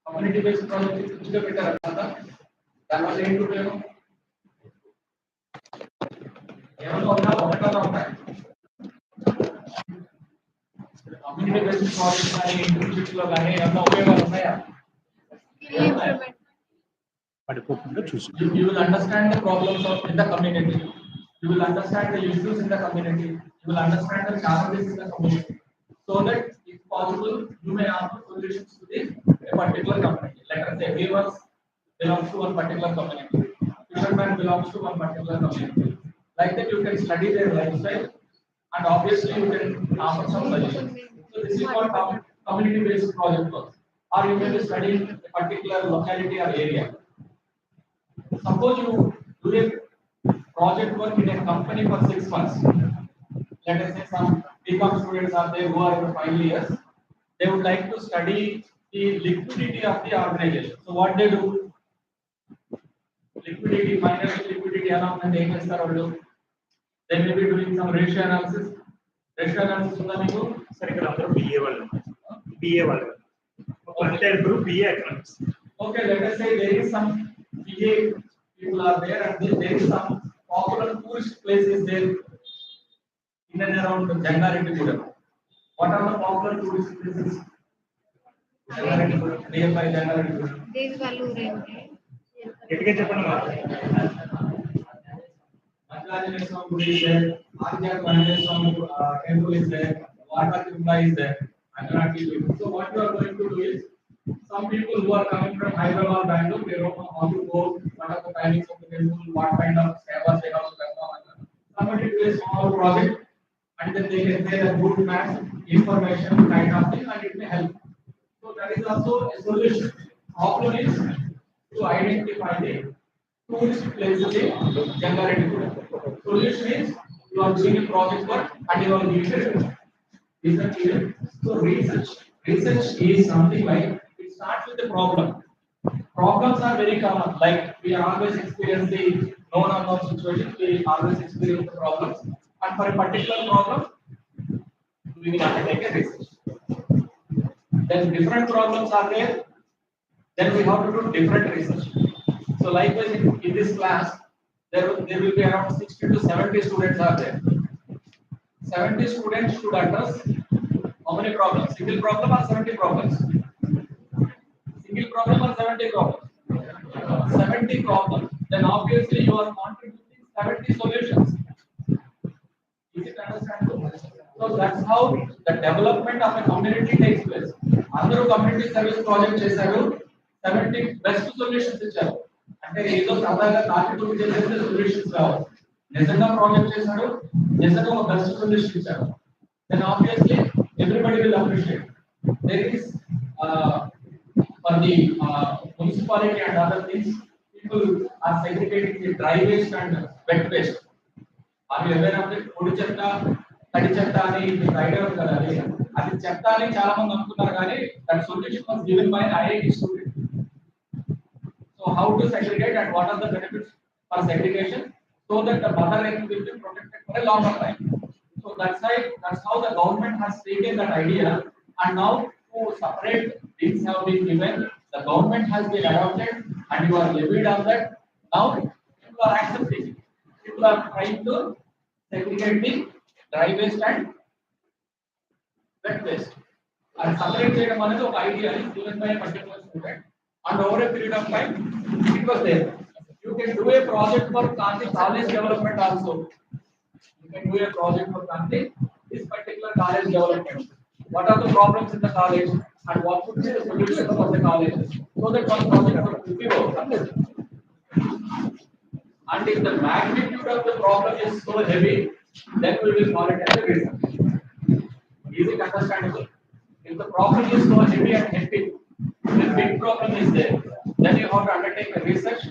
community based project which is better another than what they do community based projects కానీ internships లో కానీ ఏమైనా ఉపయోగాలు ఉన్నాయా పడిపోకుండా చూసి you will understand the problems of in the community, you will understand the issues in the community, you will understand the challenges in the community, so that if possible you may offer solutions to this a particular community. Let us say viewers belongs to one particular community, fisherman belongs to one particular community, like that you can study their lifestyle and obviously you can offer some solutions. So this is called community based project work, or you may be studying a particular locality or area. Suppose you do a project work in a company for 6 months. Let us say some BCom students are there who are in the final years. They would like to study the liquidity of the organization. So what they do? Liquidity, financial liquidity and they They may be doing some ratio analysis. Ratio analysis ఉందా మీకు? సరిగ్గా అందరూ BA వాళ్ళు. BA వాళ్ళు. ఒక entire group BA economics. Okay, let us say there is some BA people are there and there is some popular tourist places there in and around Jangareddy. What are the popular tourist places? Jangareddy, nearby Jangareddy. Devivalure. గట్టిగా చెప్పండి మరి. Anjaneyya Swami Gudi is there, Arjya Anjaneyya Swami temple is there, Vatakunda is there, Anjaneyya people. So what you are going to do is, some people who are coming from Hyderabad, Bangalore, they don't know how to go, what are the timings of the temple, what kind of sevas they have to perform. Somebody do a small project and then they can say a good math information kind of thing and it may help. So that is also a solution. Problem is to identify the tourist places in Jangareddy. Solution is you are doing a project work and you are doing research. So research is something like it starts with the problem. Problems are very common. Like we are always experience the known unknown situations. We always experience the problems. And for a particular problem, we will undertake a research. Then different problems are there. Then we have to do different research. So likewise in this class, there will be around 60 to 70 students are there. 70 students should address how many problems? Single problem or 70 problems? Single problem or 70 problems? 70 problems. Then obviously you are contributing 70 solutions. Is it understandable? So that's how the development of a community takes place. Under community service project చేశారు 70 best solutions ఇచ్చారు. అంటే ఏదో సరదాగా contribute చేసేస్తే solutions రావు. నిజంగా project చేశారు, నిజంగా ఒక బెస్ట్ సొల్యూషన్ ఇచ్చారు. Then obviously everybody will appreciate. There is for the municipality and other things, people are segregating the dry waste and wet waste. Are you aware of it? పొడి చెత్త, తడి చెత్త అని మీకు ఐడియా ఉంది కదా? అది చెత్త అని చాలా మంది అనుకున్నారు కానీ that solution was given by IIT student. So how to segregate and what are the benefits for segregation so that the mother earth will be protected for a longer time. So that's how the government has taken that idea and now to separate things have been given. The government has been adopted and you are levied on that. Now people are accepting it. People are trying to segregate the dry waste and wet waste. And separate చేయడం అనేది ఒక idea is given by a particular student. And over a period of time, it was there. You can do a project work on the college development also. You can do a project work on this particular college development. What are the problems in the college and what would be the solution for the college? So that one project work will be worked. And if the magnitude of the problem is so heavy, then we will call it as a research. Is it understandable? If the problem is so heavy and hectic, the big problem is there, then you have to undertake a research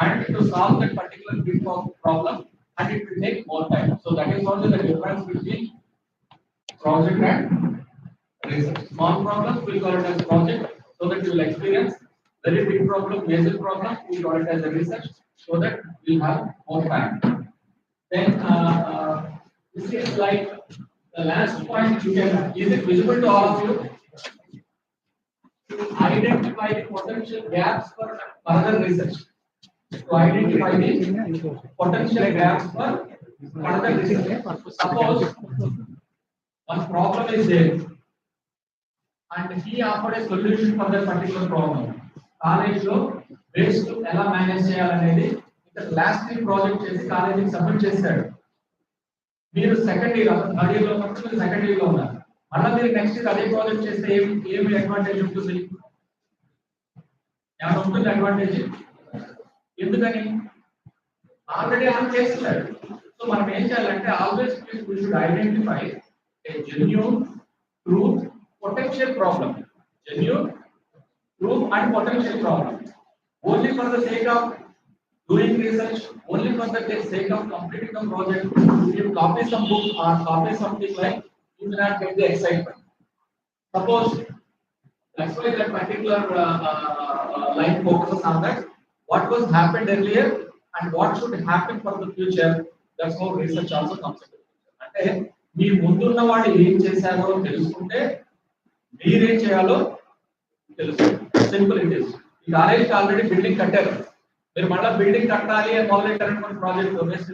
and to solve that particular big problem, and it will take more time. So that is also the difference between project and research. Small problems we call it as project, so that you will experience. Very big problem, major problem, we call it as a research, so that we have more time. Then this is like the last point. You can, is it visible to all of you? to identify the potential gaps for further research. To identify the potential gaps for further research. Suppose one problem is there and he offered a solution for that particular problem. College లో waste ఎలా manage చేయాలనేది ఇక్కడ last year project చేసి కాలేజీకి submit చేశాడు. మీరు second year third year లో ఉన్నప్పుడు మీరు సెకండ్ ఇయర్ లో ఉన్నారు. మళ్ళీ మీరు నెక్స్ట్ ఇయర్ అదే ప్రాజెక్ట్ చేస్తే ఏమి అడ్వాంటేజ్ ఉంటుంది? ఏమైనా ఉంటుంది అడ్వాంటేజ్? ఎందుకని? ఆల్రెడీ ఆయన చేస్తున్నాడు. సో మనం ఏం చేయాలంటే always we should identify a genuine, true, potential problem. Genuine, true and potential problem. Only for the sake of doing research, only for the sake of completing the project, if you copy some book or copy something like, you will not get the excitement. Suppose that's why that particular line focuses on that. What was happened earlier and what should happen for the future. That's how research also comes into picture. అంటే మీ ముందున్న వాడు ఏం చేశారో తెలుసుకుంటే మీరేం చేయాలో తెలుసు. Simple it is. ఈ కాలేజీకి ఆల్రెడీ బిల్డింగ్ కట్టారు, మీరు మళ్ళీ బిల్డింగ్ కట్టాలి అని మొదలెట్టారని మన ప్రాజెక్ట్ వేస్ట్.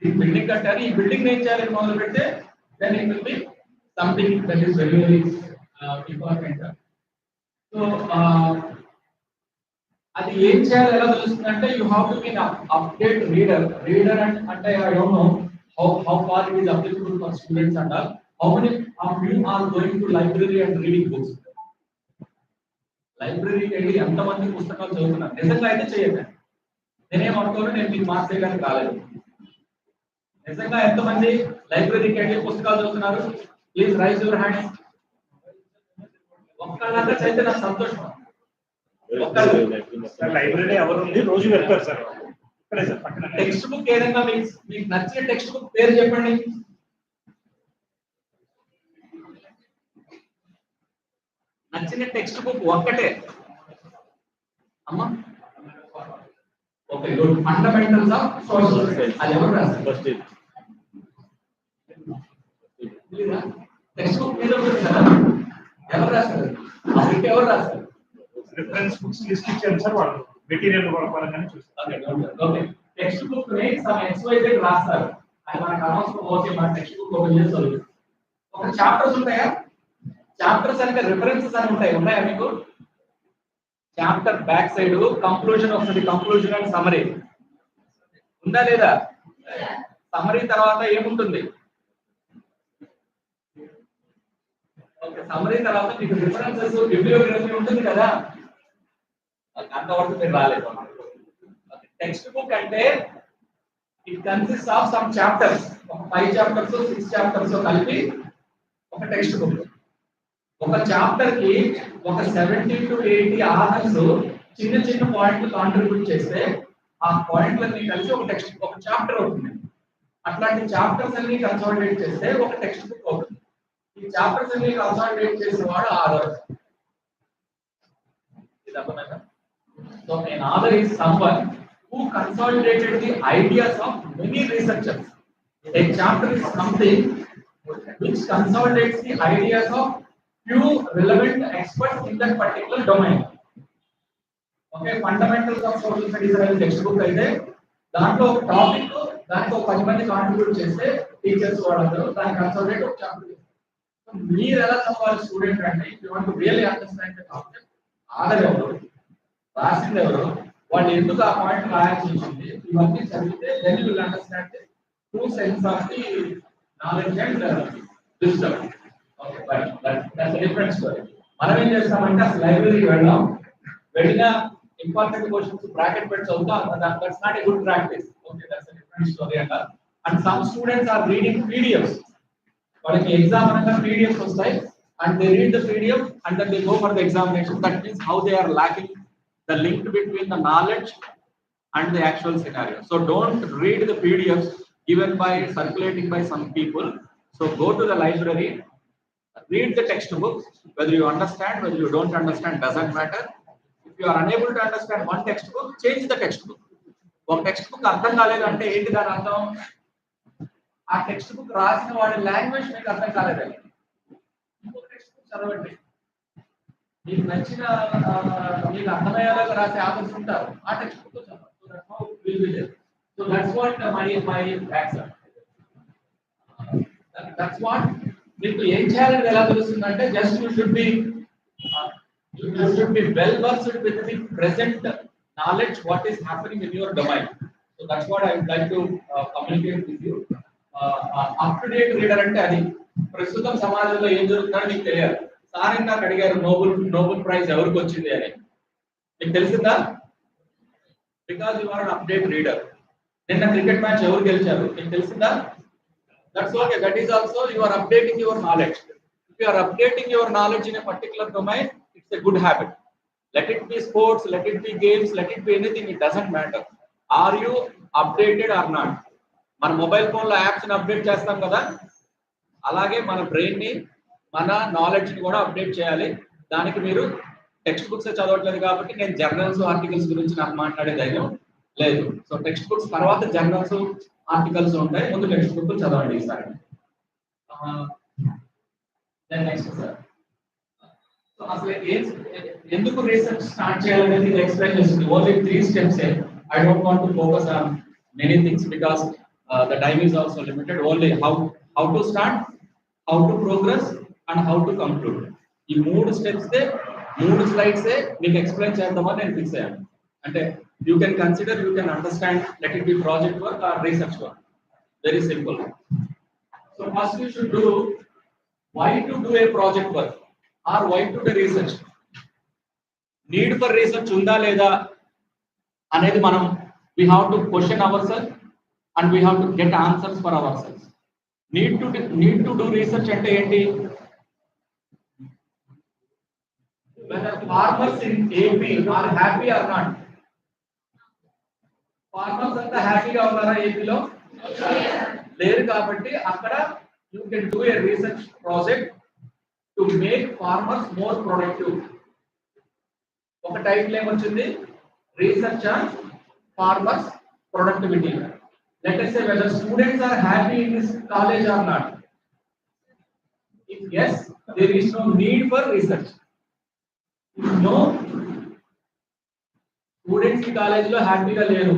ఈ బిల్డింగ్ కట్టారు, ఈ బిల్డింగ్ ఏం చేయాలని మొదలు పెడితే then it will be something that is very very important. So అది ఏం చేయాలి ఎలా తెలుస్తుందంటే you have to be update reader అంటే I don't know how far it is applicable for students and all. How many of you are going to library and reading books? లైబ్రరీకి వెళ్ళి ఎంతమంది పుస్తకాలు చదువుతున్నారు? నిజంగా అయితే చేయకండి. నేనేమనుకోను, నేను మీకు మార్క్స్ చేయడానికి రాలేదు. నిజంగా ఎంతమంది లైబ్రరీకి వెళ్ళి పుస్తకాలు చదువుతున్నారు? Please raise your hand. ఒక్కళ్ళంతా చదివితే నాకు సంతోషం. లైబ్రరీ ఎవరు ఉంది రోజు వెళ్తారు సార్. ఇక్కడే సార్ పక్కన. టెక్స్ట్ బుక్ ఏదైనా మీకు నచ్చిన టెక్స్ట్ బుక్ పేరు చెప్పండి. నచ్చిన టెక్స్ట్ బుక్ ఒక్కటే అమ్మా. Okay good. Fundamentals of social science. అది ఎవరు రాశారు? ఫస్ట్ టెక్స్ట్ బుక్ మీద సార్ ఎవరు రాశారు? అసలు ఎవరు రాశారు? రిఫరెన్స్ బుక్స్ లిస్ట్ ఇచ్చారు సార్ వాళ్ళు మెటీరియల్ పరంగానే చూస్తారు. ఓకే టెక్స్ట్ బుక్ ని సమ్ XYZ రాస్తారు. అది మనకు అనవసరం. ఓకే మన టెక్స్ట్ బుక్ ఓపెన్ చేసి చదువు. ఒక చాప్టర్స్ ఉంటాయా? చాప్టర్స్ అంటే రిఫరెన్సెస్ అని ఉంటాయి. ఉన్నాయా మీకు? చాప్టర్ బ్యాక్ సైడ్ కంక్లూజన్ వస్తుంది. కంక్లూజన్ అండ్ సమరీ ఉందా లేదా? సమరీ తర్వాత ఏముంటుంది? ఓకే సమరీ తర్వాత మీకు రిఫరెన్సెస్ బిబ్లియోగ్రఫీ ఉంటుంది కదా. అంతవరకు మీరు రాలేదు. టెక్స్ట్ బుక్ అంటే it consist of some chapters. ఒక 5 చాప్టర్స్ 6 చాప్టర్స్ కలిపి ఒక టెక్స్ట్ బుక్. ఒక చాప్టర్ కి ఒక 70 to 80 ఆథర్స్ చిన్న చిన్న పాయింట్లు కాంట్రిబ్యూట్ చేస్తే ఆ పాయింట్లన్నీ కలిసి ఒక టెక్స్ట్ ఒక చాప్టర్ అవుతుంది. అట్లాంటి చాప్టర్స్ అన్ని కన్సాలిడేట్ చేస్తే ఒక టెక్స్ట్ బుక్ అవుతుంది. ఈ చాప్టర్స్ అన్ని కన్సాలిడేట్ చేసిన వాడు ఆథర్. ఇది అర్థమైందా? So an author is someone who consolidated the ideas of many researchers. A chapter is something which consolidates the ideas of few relevant experts in that particular domain. Okay, fundamentals of social studies అనే text book అయితే దాంట్లో ఒక topic దానికి ఒక 10 మంది contribute చేస్తే teachers వాళ్ళందరూ దాన్ని కన్సాలిడేట్ ఒక చాప్టర్ చేస్తారు. మీరు ఎలా చదవాలి స్టూడెంట్ అంటే if you want to really understand the concept, author ఎవరు, రాసింది ఎవరు, వాళ్ళు ఎందుకు ఆ పాయింట్ రాయాల్సి వచ్చింది, ఇవన్నీ చదివితే then you will understand the true sense of the knowledge and wisdom. Okay but that's a different story. మనం ఏం చేస్తామంటే అసలు లైబ్రరీకి వెళ్ళినా ఇంపార్టెంట్ క్వశ్చన్స్ బ్రాకెట్ పెట్టి చదువుతాం. That's not a good practice. Okay that's a different story అంటారు. And some students are reading PDFs. వాళ్ళకి ఎగ్జామ్ అనగా PDFs వస్తాయి and they read the PDF and then they go for the examination. That means how they are lacking the link between the knowledge and the actual scenario. So don't read the PDFs given by circulating by some people. So go to the library, read the textbooks. Whether you understand, whether you don't understand, doesn't matter. If you are unable to understand one textbook, change the textbook. ఒక text book అర్థం కాలేదంటే ఏంటి దాని అర్థం? ఆ text book రాసిన వాడి language మీకు అర్థం కాలేదండి. ఇంకొక టెక్స్ట్ బుక్ చదవండి. మీకు నచ్చిన మీకు అర్థమయ్యేలాగా రాసే ఆథర్స్ ఉంటారు ఆ టెక్స్ట్ బుక్ చదవాలి. So that's how will be there. So that's what my accept. That's what మీకు ఏం చేయాలని ఎలా తెలుస్తుందంటే just you should be well versed with the present knowledge what is happening in your domain. So that's what I would like to communicate with you. Up to date reader అంటే అది ప్రస్తుతం సమాజంలో ఏం జరుగుతుందో మీకు తెలియాలి. సార్ నాకు అడిగారు నోబెల్ ప్రైజ్ ఎవరికి వచ్చింది అని. మీకు తెలిసిందా? Because you are un update reader. నిన్న క్రికెట్ మ్యాచ్ ఎవరు గెలిచారు మీకు తెలిసిందా? That's okay. That is also you are updating your knowledge. If you are updating your knowledge in a particular domain, it's a good habit. Let it be sports, let it be games, let it be anything. It doesn't matter. Are you updated or not? మన mobile phone లో apps ని update చేస్తాం కదా, అలాగే మన brain ని మన knowledge ని కూడా అప్డేట్ చేయాలి. దానికి మీరు టెక్స్ట్ బుక్స్ చదవట్లేదు కాబట్టి నేను జర్నల్స్ ఆర్టికల్స్ గురించి నాకు మాట్లాడే ధైర్యం లేదు. సో టెక్స్ట్ బుక్స్ తర్వాత జర్నల్స్ ఆర్టికల్స్ ఉంటాయి, ముందు టెక్స్ట్ బుక్ చదవండి ఈసారి. నెక్స్ట్ సార్, సో అసలు ఎందుకు రీసెర్చ్ స్టార్ట్ చేయాలనేది ఎక్స్ప్లెయిన్ చేస్తుంది. Only 3 steps. I don't want to focus on many things because the time is also limited. Only how to start, how to progress and how to conclude. ఈ 3 steps 3 slides మీకు explain చేద్దామని నేను fix అయ్యాను. అంటే you can consider, you can understand, let it be project work or research work. Very simple. So first you should do why to do a project work or why to do research. Need for research unda leda anedi manam we have to question ourselves and we have to get answers for ourselves. Need to do research ante enti? Whether farmers in AP are happy or not. Farmers అంతా హ్యాపీగా ఉన్నారా ఏపీలో? లేరు. కాబట్టి అక్కడ you can do a research project to make farmers more productive. ఒక title ఏమొచ్చింది? Research on farmers productivity. Let us say whether students are happy in this college or not. If yes, there is no need for research. If no, students ఈ కాలేజీలో హ్యాపీగా లేరు,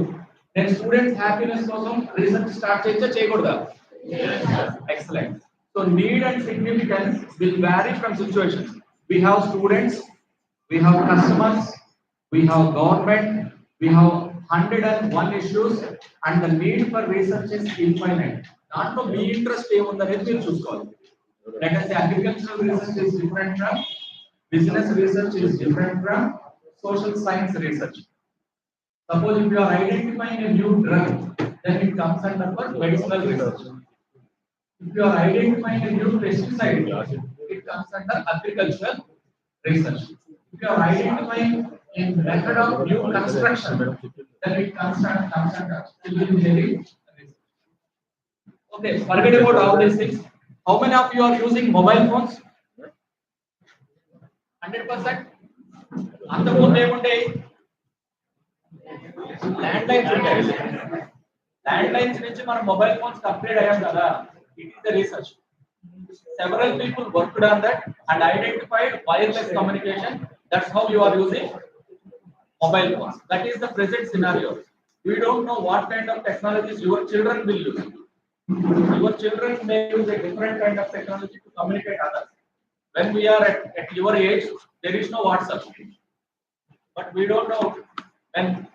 నేను students happiness కోసం research start చేయకూడదా? Excellent. So need and significance will vary from situations. We have students, we have customers, we have government, we have 101 issues and the need for research is infinite. దాంట్లో మీ interest ఏముందనేది మీరు చూసుకోవాలి. Let us say agricultural research is different from business research, is different from social science research. Suppose if you are identifying a new drug, then it comes under medicinal research. If you are identifying a new pesticide, it comes under agricultural research. If you are identifying a method of new construction, then it comes under civil engineering research. Okay, forget about all these things. How many of you are using mobile phones? 100%. అంతకుముందు ఏముంటాయి? Land lines నుంచి మనం mobile phones upgrade అయ్యాం కదా. It is the research. Several people worked on that and identified wireless communication. That's how you are using mobile phones. That is the present scenario. We don't know what kind of technologies your children will use. Your children may use a different kind of technology to communicate others. When we are at your age, there is no WhatsApp. But we don't know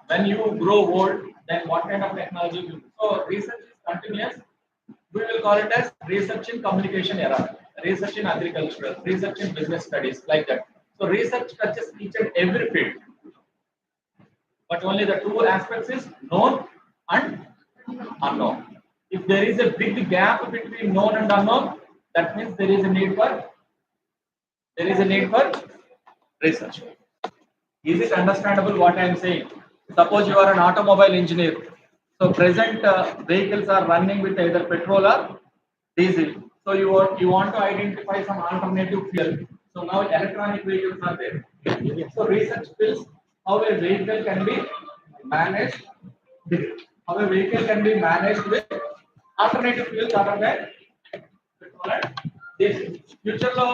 when you grow old, then what kind of technology you use. So research is continuous. We will call it as research in communication era, research in agricultural, research in business studies, like that. So research touches each and every field. But only the 2 aspects is known and unknown. If there is a big gap between known and unknown, that means there is a need for research. Is it understandable what I am saying? Suppose you are an automobile engineer. So present vehicles are running with either petrol or diesel. So you want to identify some alternative fuel. So now electronic vehicles are there. So research builds how a vehicle can be managed. How a vehicle can be managed with alternative fuels other than petrol and future లో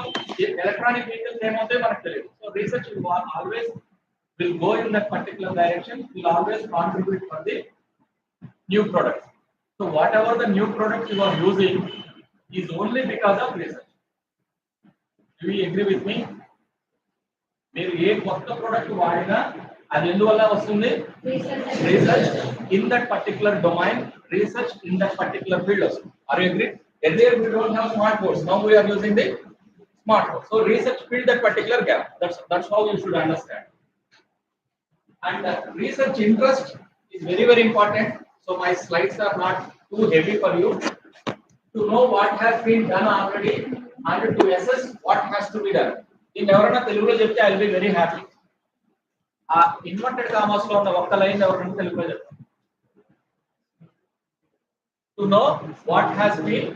electronic vehicles ఏమవుతాయో మనకు తెలియదు. So research always will go in that particular direction, will always contribute for the new products. So whatever the new products you are using is only because of research. Do you agree with me? మీరు ఏ కొత్త product వాడినా అది ఎందువల్ల వస్తుంది? Research in that particular domain, research in that particular field వస్తుంది. Are you agree? Earlier we don't have smart boards, now we are using the smart board. So research filled that particular gap. That's how you should understand. And research interest is very important. So my slides are not too heavy for you to know what has been done already and to assess what has to be done. In ఎవరైనా తెలుగులో చెప్తే I will be very happy. ఆ inverted commas లో ఉన్న ఒక్క line ఎవరైనా తెలుగులో చెప్తారు. To know what has been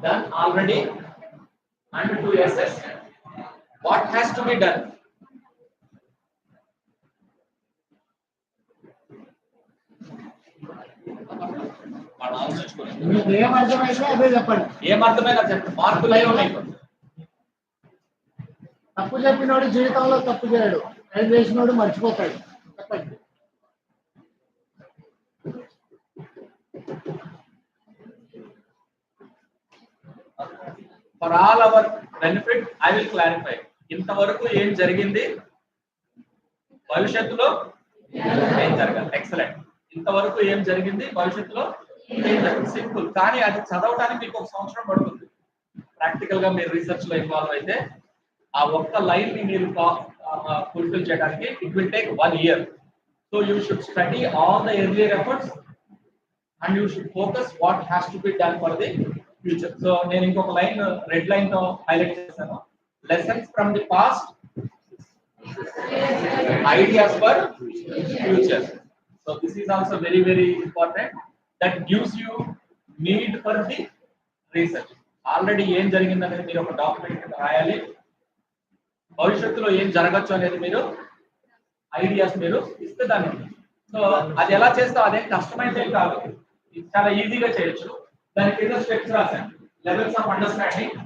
done already and to assess what has to be done. మీకు ఏం అర్థమైతే అదే చెప్పండి. ఏం అర్థమైనా చెప్పండి. మార్కులు అయి ఉన్నాయి. తప్పు చెప్పినోడు జీవితంలో తప్పు చేయడు, ఏం చేసినోడు మర్చిపోతాడు. చెప్పండి. For all our benefit, I will clarify. ఇంతవరకు ఏం జరిగింది, భవిష్యత్తులో ఏం జరగాలి. ఎక్సలెంట్. ఇంతవరకు ఏం జరిగింది, భవిష్యత్తులో ఏం జరగాలి. సింపుల్. కానీ అది చదవడానికి మీకు ఒక సంవత్సరం పడుతుంది. ప్రాక్టికల్ గా మీరు రీసెర్చ్ లో ఇన్వాల్వ్ అయితే ఆ ఒక్క లైన్ ని మీరు ఫుల్ఫిల్ చేయడానికి it will take 1 year. So you should study all the earlier efforts and you should focus what has to be done for the future. So నేను ఇంకొక లైన్ రెడ్ లైన్ తో highlight చేశాను. Lessons from the past, ideas for future. So this is also very important. That gives you need for the research. Already ఏం జరిగిందనేది మీరు ఒక document కింద రాయాలి. భవిష్యత్తులో ఏం జరగచ్చు అనేది మీరు ఐడియాస్ మీరు ఇస్తే దాన్ని. సో అది ఎలా చేస్తావు, అదేం కష్టమైతే కాదు, ఇది చాలా ఈజీగా చేయొచ్చు. దాని కింద స్టెప్స్ రాశాను. Levels of understanding.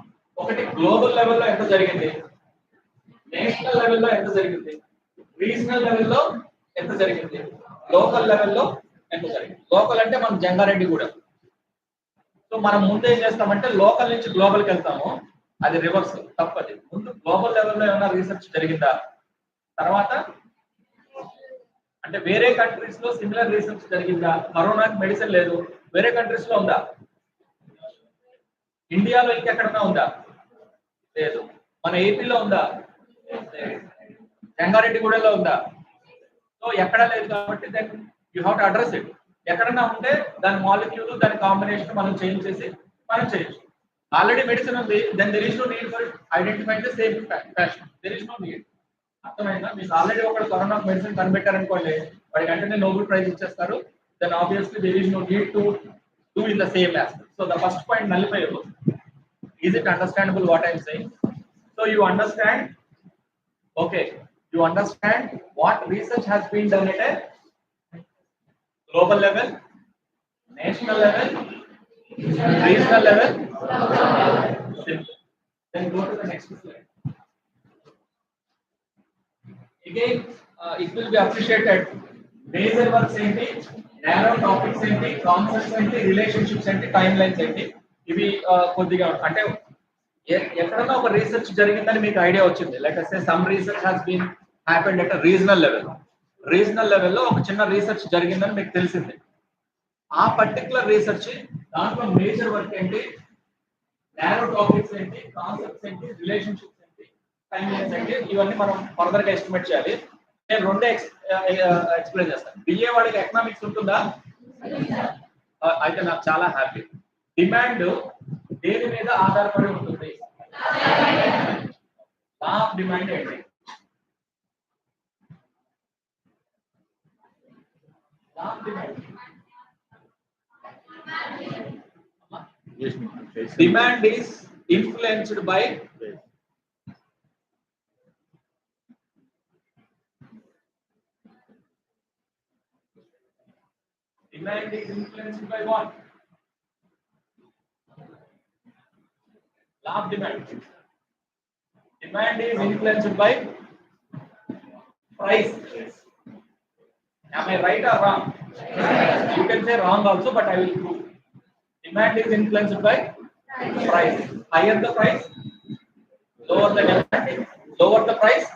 ఒకటి గ్లోబల్ లెవెల్లో ఎంత జరిగింది, నేషనల్ లెవెల్లో ఎంత జరిగింది, రీజనల్ లెవెల్లో ఎంత జరిగింది, లోకల్ లెవెల్లో ఎంత జరిగింది. లోకల్ అంటే మనం జంగారెడ్డి కూడా. సో మనం ముందు ఏం చేస్తామంటే లోకల్ నుంచి గ్లోబల్కి వెళ్తాము, అది రివర్స్, తప్పది. ముందు గ్లోబల్ లెవెల్లో ఏమైనా రీసెర్చ్ జరిగిందా, తర్వాత అంటే వేరే కంట్రీస్ లో సిమిలర్ రీసెర్చ్ జరిగిందా. కరోనాకి మెడిసిన్ లేదు, వేరే కంట్రీస్ లో ఉందా, ఇండియాలో ఇంకెక్కడన్నా ఉందా, లేదు. మన ఏపీలో ఉందా, జంగారెడ్డిగూడలో ఉందా. సో ఎక్కడ లేదు కాబట్టి then you have to address it. ఎక్కడన్నా ఉంటే దాని మాలిక్యూల్, దాని కాంబినేషన్ మనం చేంజ్ చేసి మనం చేయొచ్చు. ఆల్రెడీ మెడిసిన్ ఉంది, then there is no need for identify the same fashion. There is no need. అర్థమైందా? మీకు ఆల్రెడీ ఒకటి కరోనా మెడిసిన్ కనిపెట్టారనుకోండి, వాడికి వెంటనే నోబెల్ ప్రైజ్ ఇచ్చేస్తారు. Then obviously there is no need to do in the same aspect. So the first point nullify అవుతుంది. Is it understandable what I am saying? So you understand, okay, you understand what research has been done at a global level, national level, regional level. Simple. Then go to the next slide. Again, it will be appreciated. Major works ఏంటి, narrow topics ఏంటి, concepts ఏంటి, relationships ఏంటి, timelines ఏంటి. ఇవి కొద్దిగా అంటే ఎక్కడన్నా ఒక రీసెర్చ్ జరిగిందని మీకు ఐడియా వచ్చింది. Like say some research has been happened at regional level. Regional లెవెల్లో ఒక చిన్న రీసెర్చ్ జరిగిందని మీకు తెలిసింది. ఆ పర్టికులర్ రీసెర్చ్ దాంట్లో మేజర్ వర్క్ ఏంటి, నారో టాపిక్స్ ఏంటి, కాన్సెప్ట్స్ ఏంటి, రిలేషన్షిప్స్ ఏంటి, టైమ్లైన్స్ ఏంటి, ఇవన్నీ మనం ఫర్దర్ గా ఎస్టిమేట్ చేయాలి. నేను రెండే ఎక్స్ప్లెయిన్ చేస్తాను. బిఏ వాడికి ఎకనామిక్స్ ఉంటుందా? అయితే నాకు చాలా హ్యాపీ. డిమాండ్ దేని మీద ఆధారపడి ఉంటుంది? లా ఆఫ్ డిమాండ్ ఏంటి? Law of demand. Demand is influenced by what? Law Law of demand. Demand is influenced by price. Am I right or wrong? You can say wrong also, but I will prove. Demand is influenced by price. Higher the price, lower the demand, lower the price.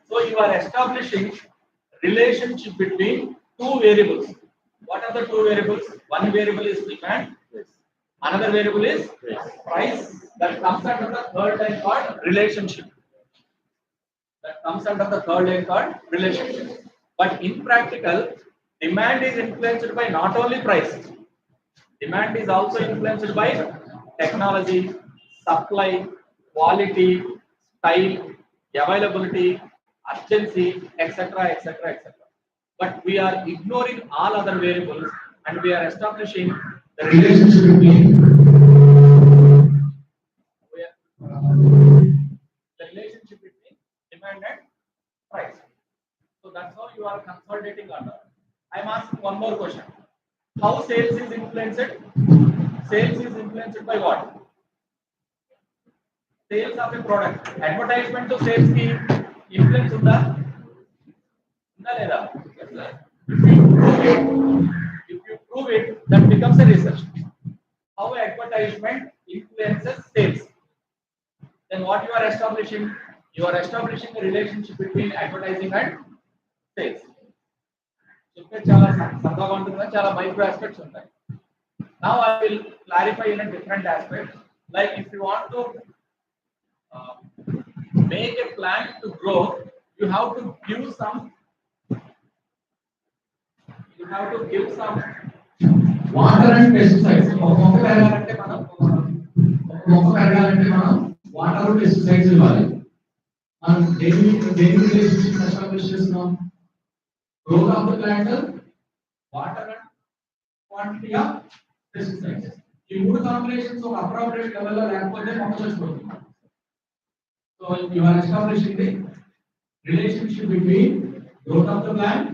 So you are establishing relationship between two variables. What are the two variables? One variable is demand, another variable is price. That comes under the third line called relationship. That comes under the third line called relationship. But in practical, demand is influenced by not only price. Demand is also influenced by technology, supply, quality, style, availability, urgency, etc., etc., etc. But we are ignoring all other variables and we are establishing the relationship between demand and price. So that's how you are consolidating order. I am asking one more question. How sales is influenced? Sales is influenced by what? Sales of a product. Advertisement to sales ki influence unda? Unda leda? If you prove it, that becomes a research. How advertisement influences sales? Then what you are establishing? You are establishing a relationship between advertising and sales. చెప్పే చాలా సరదాగా ఉంటుంది చాలా micro aspects ఉంటాయి. Now I will clarify in a different aspect. Like if you want to make a plant to grow, you have to give some water and pesticides. మొక్క పెరగాలంటే మనం water and pesticides ఇవ్వాలి. మనం దేని relationship establish చేస్తున్నాం? Growth of the plant, water and quantity of pesticides. ఈ మూడు combinations ఒక అప్రోప్రియేట్ లెవెల్ లో లేకపోతే మొక్క చచ్చిపోతుంది. So you are establishing the relationship between growth of the plant,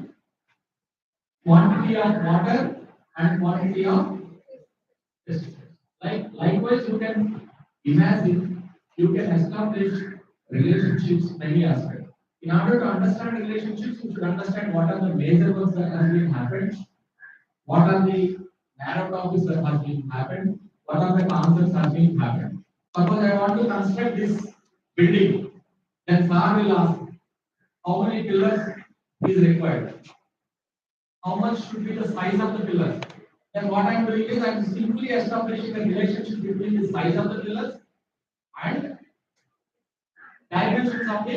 quantity of water and quantity of pesticides. Likewise, you can imagine, you can establish relationships many aspects. In order to understand relationships, you should understand what are the major works that have been happened, what are the narrow topics that have been happened, what are the concepts that have been happened. Suppose I want to construct this building, then sir will ask, how many pillars is required? How much should be the size of the pillars? Then what I am doing is I am simply establishing a relationship between the size of the pillars and dimensions of the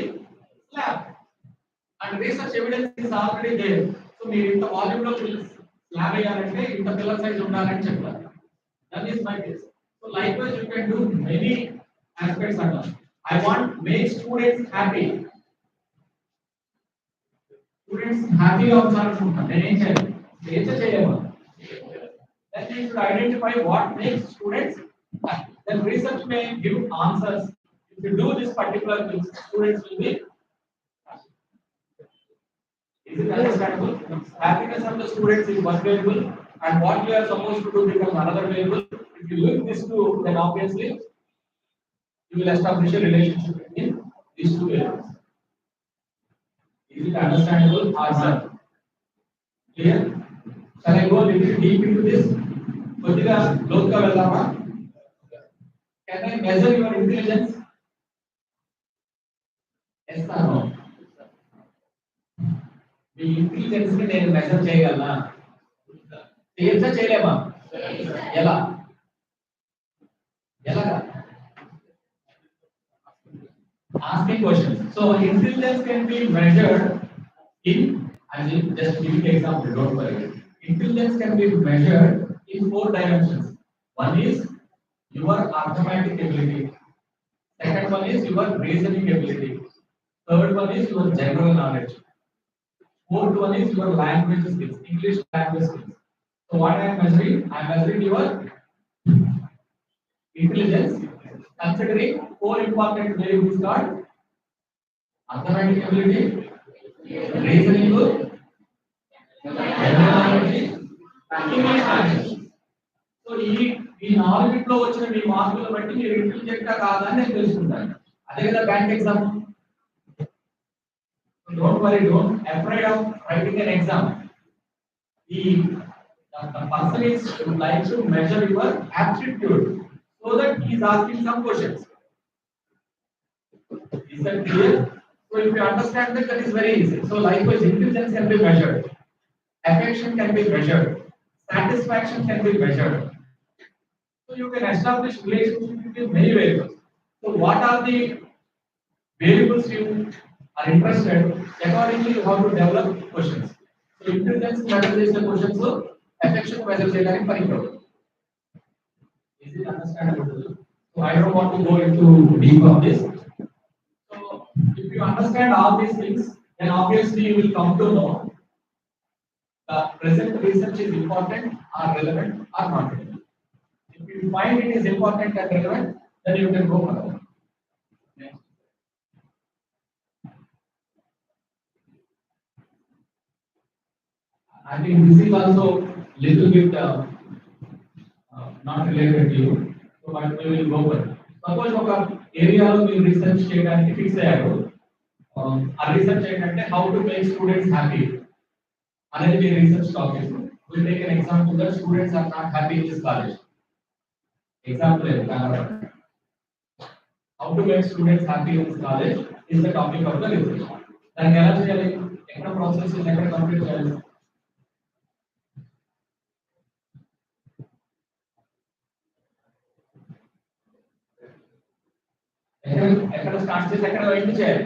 slab. And research evidence is already there. So మీరు ఇంత volume లో slab వేయాలంటే ఇంత pillar size ఉండాలని చెప్పారు. That is my case. So likewise you can do many aspects of that. I want make students happy. Students happy గా ఉండాలనుకుంటున్నాను. నేను ఏం చేయాలి? చేయలేమా? Then you should identify what makes students happy. Then research may give answers. If you do this particular thing, students will be happy. Is it understandable? Happiness of the students is one variable, and what you are supposed to do becomes another variable. If you link these two, then obviously you will establish a relationship between these two variables. Is it understandable? Answer. Clear? Shall I go a little deep into this? కొద్దిగా లోతుగా వెళ్దామా? Can I measure your intelligence? Yes or no? Me intelligence ని నేను measure చేయగలనా? చేయలేమా? ఎలా? Asking questions. So intelligence can be measured in, I will just give you an example, don't worry. Intelligence can be measured in 4 dimensions. One is your arithmetic ability. Second one is your reasoning ability. Third one is your general knowledge. Fourth one is your language skills, English language skills. So what I am measuring? I am measuring your intelligence, considering 4 important variables called arithmetic ability, reasoning ability, general knowledge, and English language. So ఈ నాలుగిట్లో వచ్చిన మీ మార్కులు బట్టి మీరు ఇంటెలిజెంటా కాదా అని నేను తెలుసుకుంటాను. అదే కదా bank exam. Don't worry, don't afraid of writing an exam. The person is would like to measure your aptitude so that he is asking some questions. Is that clear? So if you understand that, that is very easy. So likewise, intelligence can be measured, affection can be measured, satisfaction can be measured. So you can establish relationship with many variables. So what are the variables you are interested? Accordingly, you have to develop questions. So intelligence measure the questions, so affection measure the parikram. Is it understandable? So I don't want to go into deep on this. So if you understand all these things, then obviously you will come to know the present research is important or relevant or not relevant. If you find it is important and relevant, then you can go further. I think this is also little bit not related to you, so but we will go further. Suppose ఒక ఏరియాలో మీరు research చేయడానికి fix అయ్యారు. ఆ research ఏంటంటే how to make students happy అనేది మీ research topic. Will take an example that students are not happy in this college. Example is how to make students happy in this college is the topic of the research. దాన్ని ఎలా చేయాలి, ఎక్కడ process ఎక్కడ complete చేయాలి? ఎక్కడ start చేసి ఎక్కడ wait చేయాలి?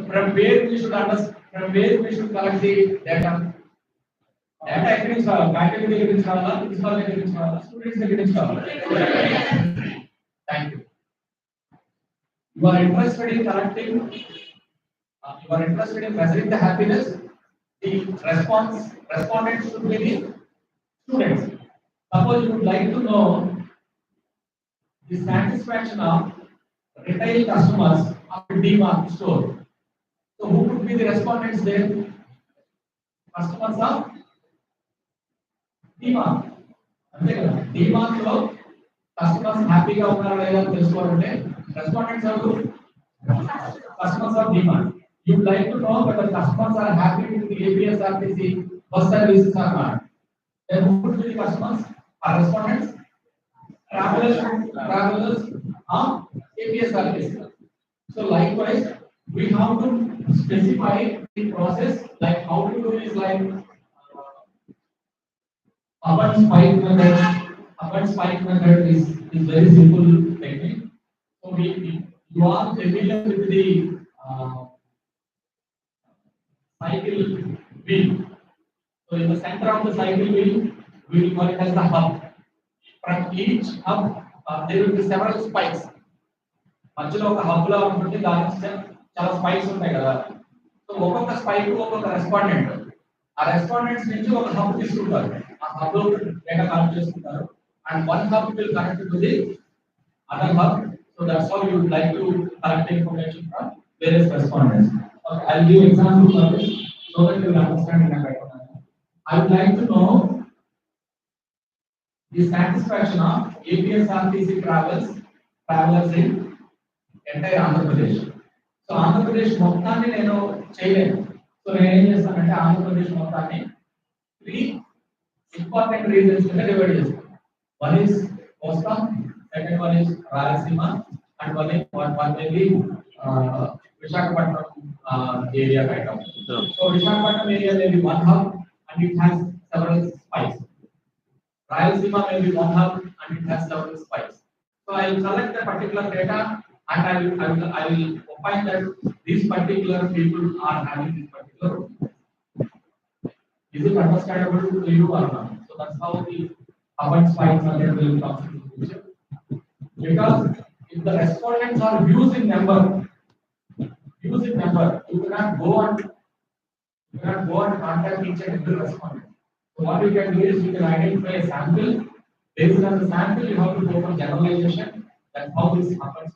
From where we should understand, from where we should collect the data. Data ఎక్కడి నుంచి రావాలి? ఫ్యాకల్టీ దగ్గర నుంచి రావాలా, ప్రిన్సిపల్ దగ్గర నుంచి రావాలా, స్టూడెంట్స్ దగ్గర నుంచి రావాలా? Thank you. You are interested in collecting, you are interested in measuring the happiness. The respondents should be the students. Suppose you would like to know the satisfaction of retail customers of a D-Mart store. So who could be the respondents there? Customers of D-Mart. అంతే కదా, D-Mart లో customers హ్యాపీగా ఉన్నారో లేదో తెలుసుకోవాలంటే respondents are customers of D-Mart. You would like to know whether customers are happy with the APSRTC bus services or not. Then who could be the customers? Are respondents? Travelers on APSRTC. So likewise, we have to specify the process, like how to do is like Hubbards spike method. Hubbards spike method is very simple technique. So you are familiar with the cycle wheel. So in the center of the cycle wheel, we will call it as the hub. From each hub, there will be several spikes. మధ్యలో ఒక hub లా ఉంటుంది, దాని చాలా spikes ఉంటాయి కదా. So ఒక్కొక్క spike ఒక్కొక్క respondent, ఆ రెస్పాండెంట్స్ నుంచి ఒక హబ్ తీసుకుంటారు, ఆ హబ్ లో డేటా కలెక్ట్ చేసుకుంటారు, and one hub will connect to the other hub. So that's how you would like to collect information from various respondents. Okay, I will give example for this so that you will understand in a better manner. I would like to know the satisfaction of APSRTC travelers in entire Andhra Pradesh. So Andhra Pradesh మొత్తాన్ని నేను చేయలేను. So నేను ఏం చేస్తానంటే ఆంధ్రప్రదేశ్ మొత్తాన్ని 3 important reasons కింద divide చేస్తాను. One is Kosta, second one is Rayalaseema, and one is Visakhapatnam area kind of. So Visakhapatnam area may be one hub and it has several spikes. Rayalaseema may be one hub and it has several spikes. So I will collect the particular data and I will opine that these particular people are having this particular. Is it understandable to you or not? So that's how the Hubbards spike method will come into the picture. Because if the respondents are using number, you cannot go and contact each and every respondent. So what you can do is you can identify a sample. Based on the sample, you have to go for generalization. That's how this happens.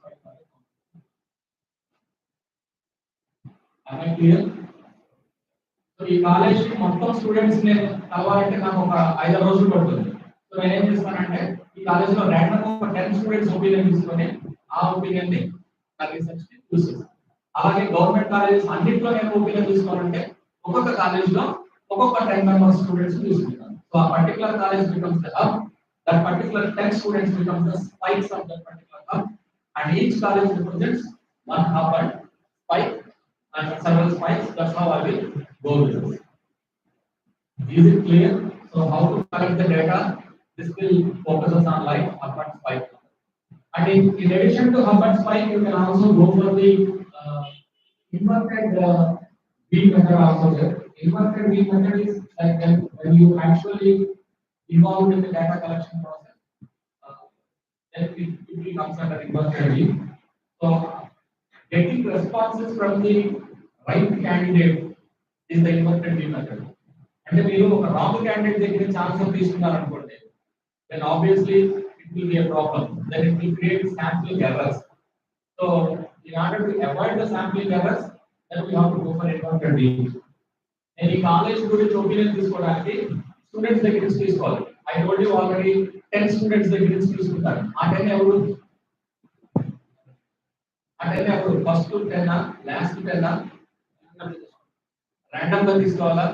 Am I clear? So ఈ college మొత్తం students నేను కలవాలంటే నాకు ఒక 5 రోజులు పడుతుంది. So నేను ఏం చేస్తానంటే ఈ కాలేజీలో ర్యాండమ్ ఒక 10 స్టూడెంట్స్ ఒపీనియన్ తీసుకొని ఆ ఒపీనియన్ ని నా రీసెర్చ్ కి యూస్ చేస్తాను. అలాగే గవర్నమెంట్ కాలేజెస్ అన్నింటిలో నేను ఒపీనియన్ తీసుకోవాలంటే ఒక్కొక్క కాలేజీలో ఒక్కొక్క 10 మెంబర్స్ స్టూడెంట్స్ తీసుకుంటాను. సో ఆ particular college becomes the hub, that particular 10 students becomes the spikes of that particular hub, and each college represents one hub and spike and several spikes. That's how I will go with this. Is it clear? So how to collect the data? This will focus us on like hub and spike. And in addition to hub and spike, you can also go for the inverted V method also there. Inverted V method is like when you actually involved in the data collection process, then it becomes under inverted V. So getting responses from the right candidate is the inverted V method. అంటే మీరు ఒక wrong candidate దగ్గర chance తీసుకున్నారు అనుకోండి, then obviously it will be a problem. Then it will create sampling errors. So in order to avoid the sampling errors, then we have to go for inverted V. నేను ఈ college గురించి opinion తీసుకోవడానికి students దగ్గర నుంచి తీసుకోవాలి. I told you already 10 students దగ్గర నుంచి తీసుకుంటారు. ఆ 10 ఎవరు? ఫస్ట్ 10 లాస్ట్ 10 random గా తీసుకోవాలా?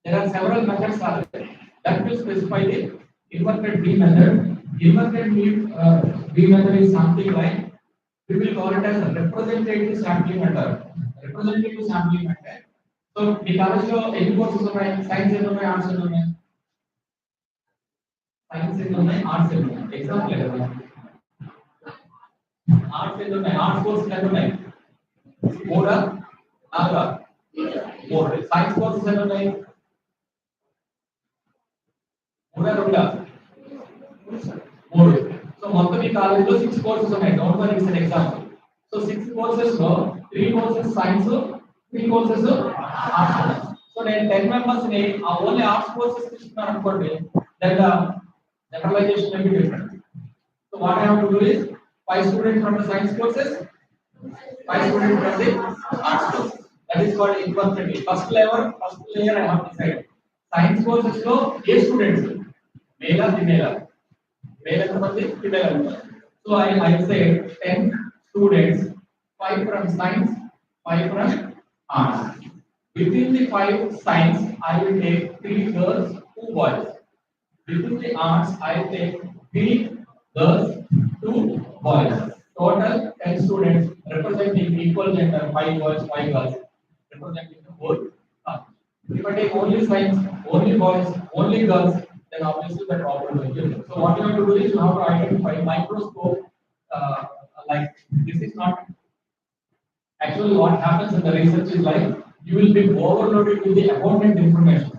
There are several methods are there that will specify the inverted V method. Inverted V method is something like we will call it as representative sampling method. Representative sampling method. So the college lo any courses ఉన్నాయి? Science ఎన్ని ఉన్నాయి? Arts ఎన్ని ఉన్నాయి? Science ఎన్ని ఉన్నాయి? Arts ఎన్ని ఉన్నాయి? Example కదా. Arts ఎన్ని ఉన్నాయి? Arts courses ఎన్ని ఉన్నాయి? 3 4 4. Science courses ఎన్ని ఉన్నాయి? 3. So మొత్తం ఈ కాలేజీలో 6 కోర్సెస్ ఉన్నాయి. Don't worry, it's an example. So 6 courses లో 3 courses science, 3 courses arts. So నేను 10 మెంబర్స్ ని ఆ ఓన్లీ ఆర్ట్స్ కోర్సెస్ తీసుకున్నాను అనుకోండి, then the generalization will be different. So what I have to do is 5 students from the science courses, 5 students from the arts courses. That is called inverted. First layer I have decide. Science courses లో ఏ students male or female? Male ఎంతమంది? Female ఎంతమంది? So I say 10 students, 5 from science, 5 from arts. Within the 5 science, I will take 3 girls, 2 boys. Within the arts, I will take 3 girls, 2 boys. Total 10 students representing equal gender, 5 boys, 5 girls, representing the whole class. If I take only science, only boys, only girls, then obviously the problem will be there. So what you have to do is you have to identify microscope. Like this is not actually what happens in the research is like you will be overloaded with the abundant information.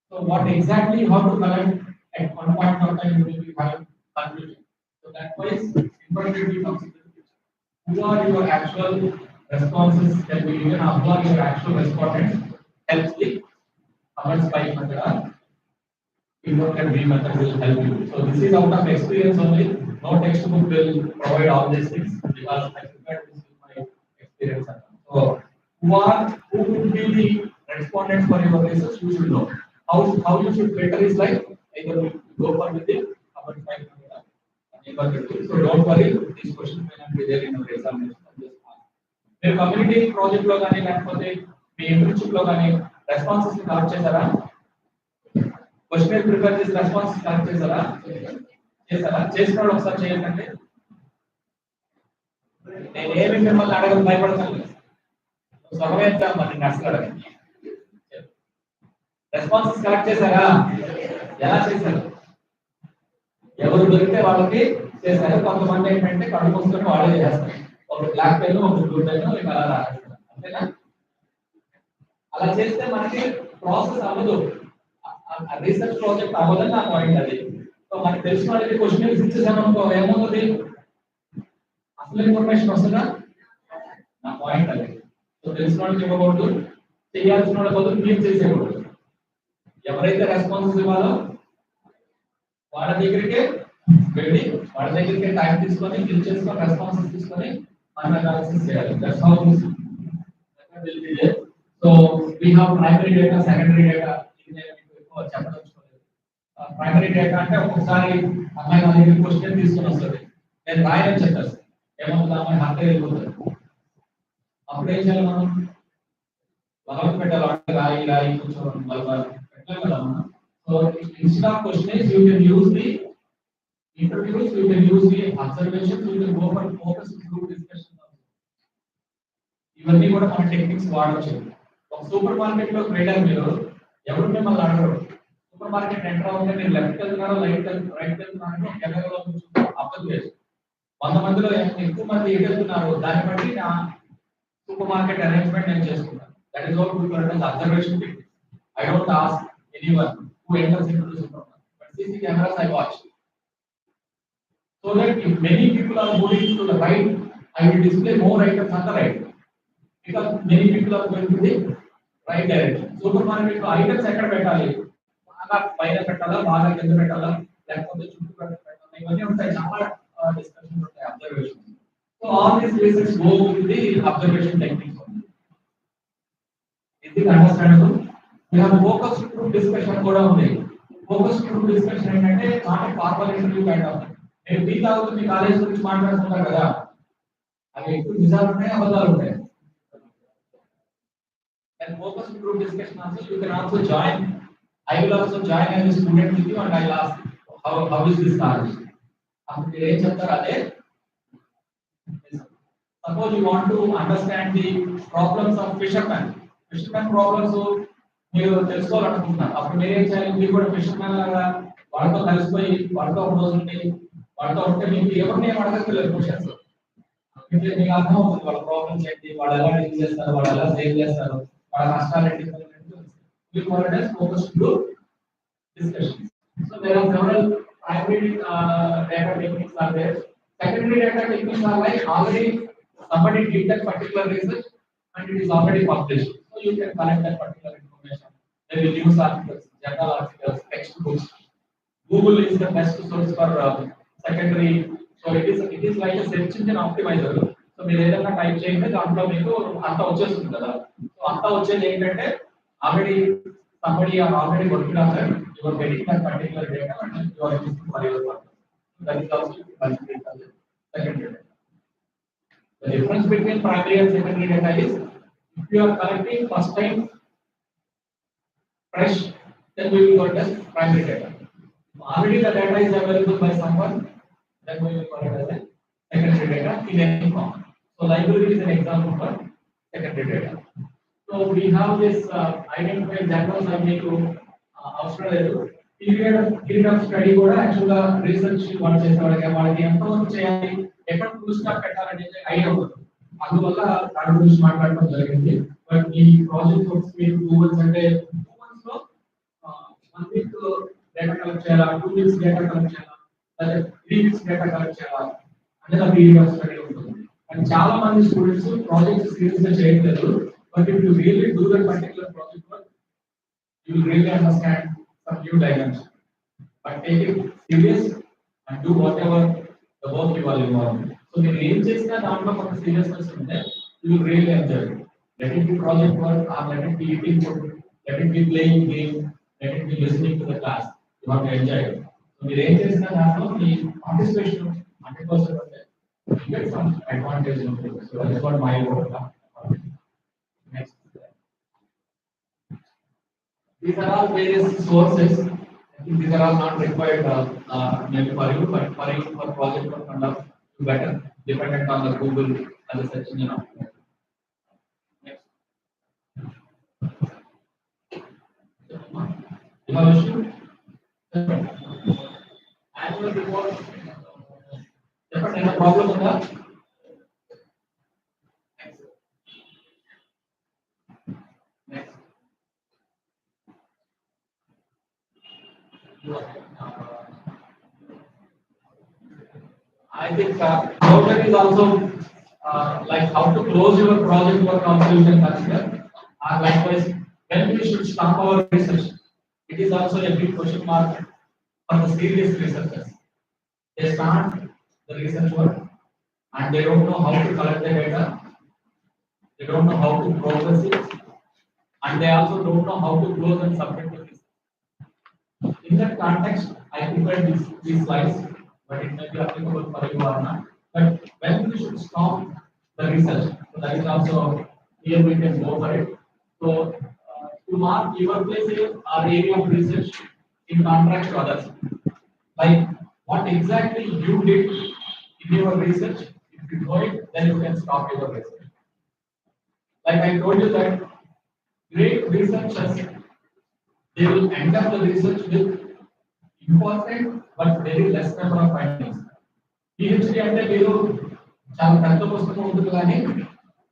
So what exactly you have to collect at one point of time, you will be having confusion. So that way inverted comes into the picture. Who are your actual responses that will even observe your actual respondents helps the Hubbard spike method or inverted V method will help you. So this is out of experience only. No textbook will provide all these things because I prepared this with my experience. So who would be the respondents for your research? You should know. How you should filter is like either you go for with the Hubbard spike method or inverted V. So don't worry, these questions may not be there in your examination. మీరు community project లో కానీ లేకపోతే మీ internship లో కానీ responses collect చేశారా? Question prepare చేసి responses collect చేశారా? చేసిన వాళ్ళు ఒకసారి చేయండి. నేను ఏమి మిమ్మల్ని అడగదు, భయపడతాను. సమయం మరి అసలు అడగండి. రెస్పాన్సెస్ కలెక్ట్ చేశారా? ఎలా చేశారు? ఎవరు దొరికితే వాళ్ళకి చేశారు. కొంతమంది ఏంటంటే కడుపు వస్తున్న వాళ్ళే చేస్తారు. ఒక బ్లాక్ పెన్, ఒక బ్లూ పెన్ అలా రాస్తారు, అంతేనా? అలా చేస్తే మనకి ప్రాసెస్ అవ్వదు, రీసెర్చ్ ప్రాజెక్ట్ అవ్వదని నా పాయింట్ అది. సో మనకి తెలిసిన వాళ్ళకి క్వశ్చన్ ఇచ్చేసామనుకో ఏమవుతుంది? అసలు ఇన్ఫర్మేషన్ వస్తుందా? నా పాయింట్ అది. సో తెలిసిన వాళ్ళకి ఇవ్వకూడదు, చేయాల్సిన వాళ్ళ బదులు మీరు చేసేయకూడదు. ఎవరైతే రెస్పాన్సెస్ ఇవ్వాలో వాళ్ళ దగ్గరికే వెళ్ళి వాళ్ళ దగ్గరికే టైం తీసుకొని ఫిల్ చేసుకొని రెస్పాన్సెస్ తీసుకొని మనం అనాలిసిస్ చేయాలి. That's how this method will be there. So we have primary data, secondary data. ఇది నేను మీకు ఎక్కువ చెప్పదలుచుకోలేదు. ప్రైమరీ డేటా అంటే ఒక్కసారి అమ్మాయి నా దగ్గర క్వశ్చన్ తీసుకొని వస్తుంది, నేను రాయని చెప్పేసి ఏమవుతుంది, అమ్మాయి హత్య వెళ్ళిపోతుంది. అప్పుడు ఏం చేయాలి మనం? బలవంత పెట్టాలి, అంటే రాయి రాయి కొంచెం పెట్టాలి కదా మనం. So instead of questions you can use the interviews, you can use the observations, you can go for focus group discussion. ఇవన్నీ కూడా మన టెక్నిక్స్ వాడొచ్చు. ఒక సూపర్ మార్కెట్ లో ట్రేడర్ మీరు ఎవరు మిమ్మల్ని అడగరు. సూపర్ మార్కెట్ ఎంటర్ అవుతుంటే మీరు లెఫ్ట్ వెళ్తున్నారో రైట్ వెళ్తున్నారో కెమెరాలో అబ్జర్వ్ చేయొచ్చు. 100 మందిలో ఎక్కువ మంది ఎటు వెళ్తున్నారు దాన్ని బట్టి నా సూపర్ మార్కెట్ అరేంజ్మెంట్ నేను చేసుకుంటాను. That is what we call as observation technique. I don't ask anyone who enters into the supermarket, but CC cameras I watch. So that if many people are moving to the right, I will display more items on the right, because many people are going to the right direction. Supermarket లో items ఎక్కడ పెట్టాలి, బాగా పైన పెట్టాలా, బాగా కింద పెట్టాలా, లేకపోతే చుట్టూ పెట్టాలా, ఇవన్నీ ఉంటాయి. చాలా డిస్కషన్స్ ఉంటాయి, observation. So all these places go with the observation techniques. ఇది understandable. We have focus group discussion కూడా ఉంది. ఫోకస్ గ్రూప్ డిస్కషన్ ఏంటంటే not formal interview kind of. నేను టీ తాగుతూ మీ కాలేజ్ గురించి మాట్లాడుతున్నారు కదా, అవి ఎక్కువ నిజాలు ఉన్నాయి, అబద్ధాలు ఉంటాయి. And focus group discussion also you can also join. I will also join as a student with you and I will ask how is this college. అప్పుడు మీరు ఏం చెప్తారు అదే. Suppose you want to understand the problems of fishermen problems మీరు తెలుసుకోవాలనుకుంటున్నారు, అప్పుడు మీరు ఏం చేయాలి? మీరు కూడా ఫిషర్మెన్ లాగా వాళ్ళతో కలిసిపోయి వాళ్ళతో ఒక రోజు ఉండి వాళ్ళతో ఉంటే మీకు ఎవరిని ఏం అడగట్లేదు క్వశ్చన్స్. మీకు అర్థం అవుతుంది వాళ్ళ ప్రాబ్లమ్స్ ఏంటి, వాళ్ళు ఎలా డీల్ చేస్తారు, వాళ్ళు ఎలా సేవ్ చేస్తారు, వాళ్ళ కష్టాలు ఏంటి. We call it as focus group discussions. So there are several primary data techniques are there. Secondary data techniques are like already somebody did that particular research and it is already published. So you can collect that particular information. There will news articles, journal articles, textbooks. Google is the best source for secondary. So it is like a search engine optimizer. So మీరు ఏదైనా type చేయండి దాంట్లో మీకు అంతా వచ్చేస్తుంది కదా. So అంతా వచ్చేది ఏంటంటే already somebody are already working on that. You are getting that particular data and you are using for your purpose. That is also considered as secondary data. The difference between primary and secondary data is if you are collecting first time fresh, then we will call it as primary data. Already the data is available by someone, then we will call it as a secondary data in any form. So library is an example for secondary data. So we have this identified journals I make అవసరం లేదు. Period of study కూడా actual గా research వాళ్ళు చేసే వాళ్ళకి ఎంత work చేయాలి, ఎక్కడ ఫుల్ స్టాప్ పెట్టాలనేది ఐడియా ఉంటుంది. అందువల్ల దాని గురించి మాట్లాడడం జరిగింది. బట్ ఈ ప్రాజెక్ట్ వర్క్స్ మీరు 2 months అంటే 2 months లో 1 week డేటా కలెక్ట్ చేయాలా, 2 weeks డేటా కలెక్ట్ చేయాలా, లేదా 3 weeks డేటా కలెక్ట్ చేయాలా అనేది ఆ పీరియడ్ ఆఫ్ స్టడీ ఉంటుంది. అండ్ చాలా మంది స్టూడెంట్స్ ప్రాజెక్ట్ సీరియస్ గా చేయట్లేదు. But if you really do that particular project work, you will really understand some new dimensions. But take it serious and do whatever the work you are involved in. So the aim is that after for seriousness in there, you will really enjoy it. Let it be project work, or let it be eating food, let it be playing game, let it be listening to the class. You have to enjoy it. So the aim is that after the participation 100% of it, you get some advantage in it. So that is what my work. Next. These are all various sources. I think these are all not required maybe for you, but for you for project work and all, you better dependent on the Google and the search engine. Next. Evaluation. Annual report. Any problem with that? I think closure is also like how to close your project work also you can consider. Likewise, when we should stop our research, it is also a big question mark for the serious researchers. They start the research work and they don't know how to collect the data, they don't know how to process it, and they also don't know how to close and submit the research. In that context, I prepared these slides, but it may be applicable for you or not. But when we should stop the research, so that is also here we can go for it. So to mark your place or area of research in contrast to others, like what exactly you did in your research. If you know it, then you can stop your research. Like I told you that great researchers, they will end up the research with important but very less number of findings. PhD అంటే మీరు చాలా పెద్ద పుస్తకం ఉంటుంది కానీ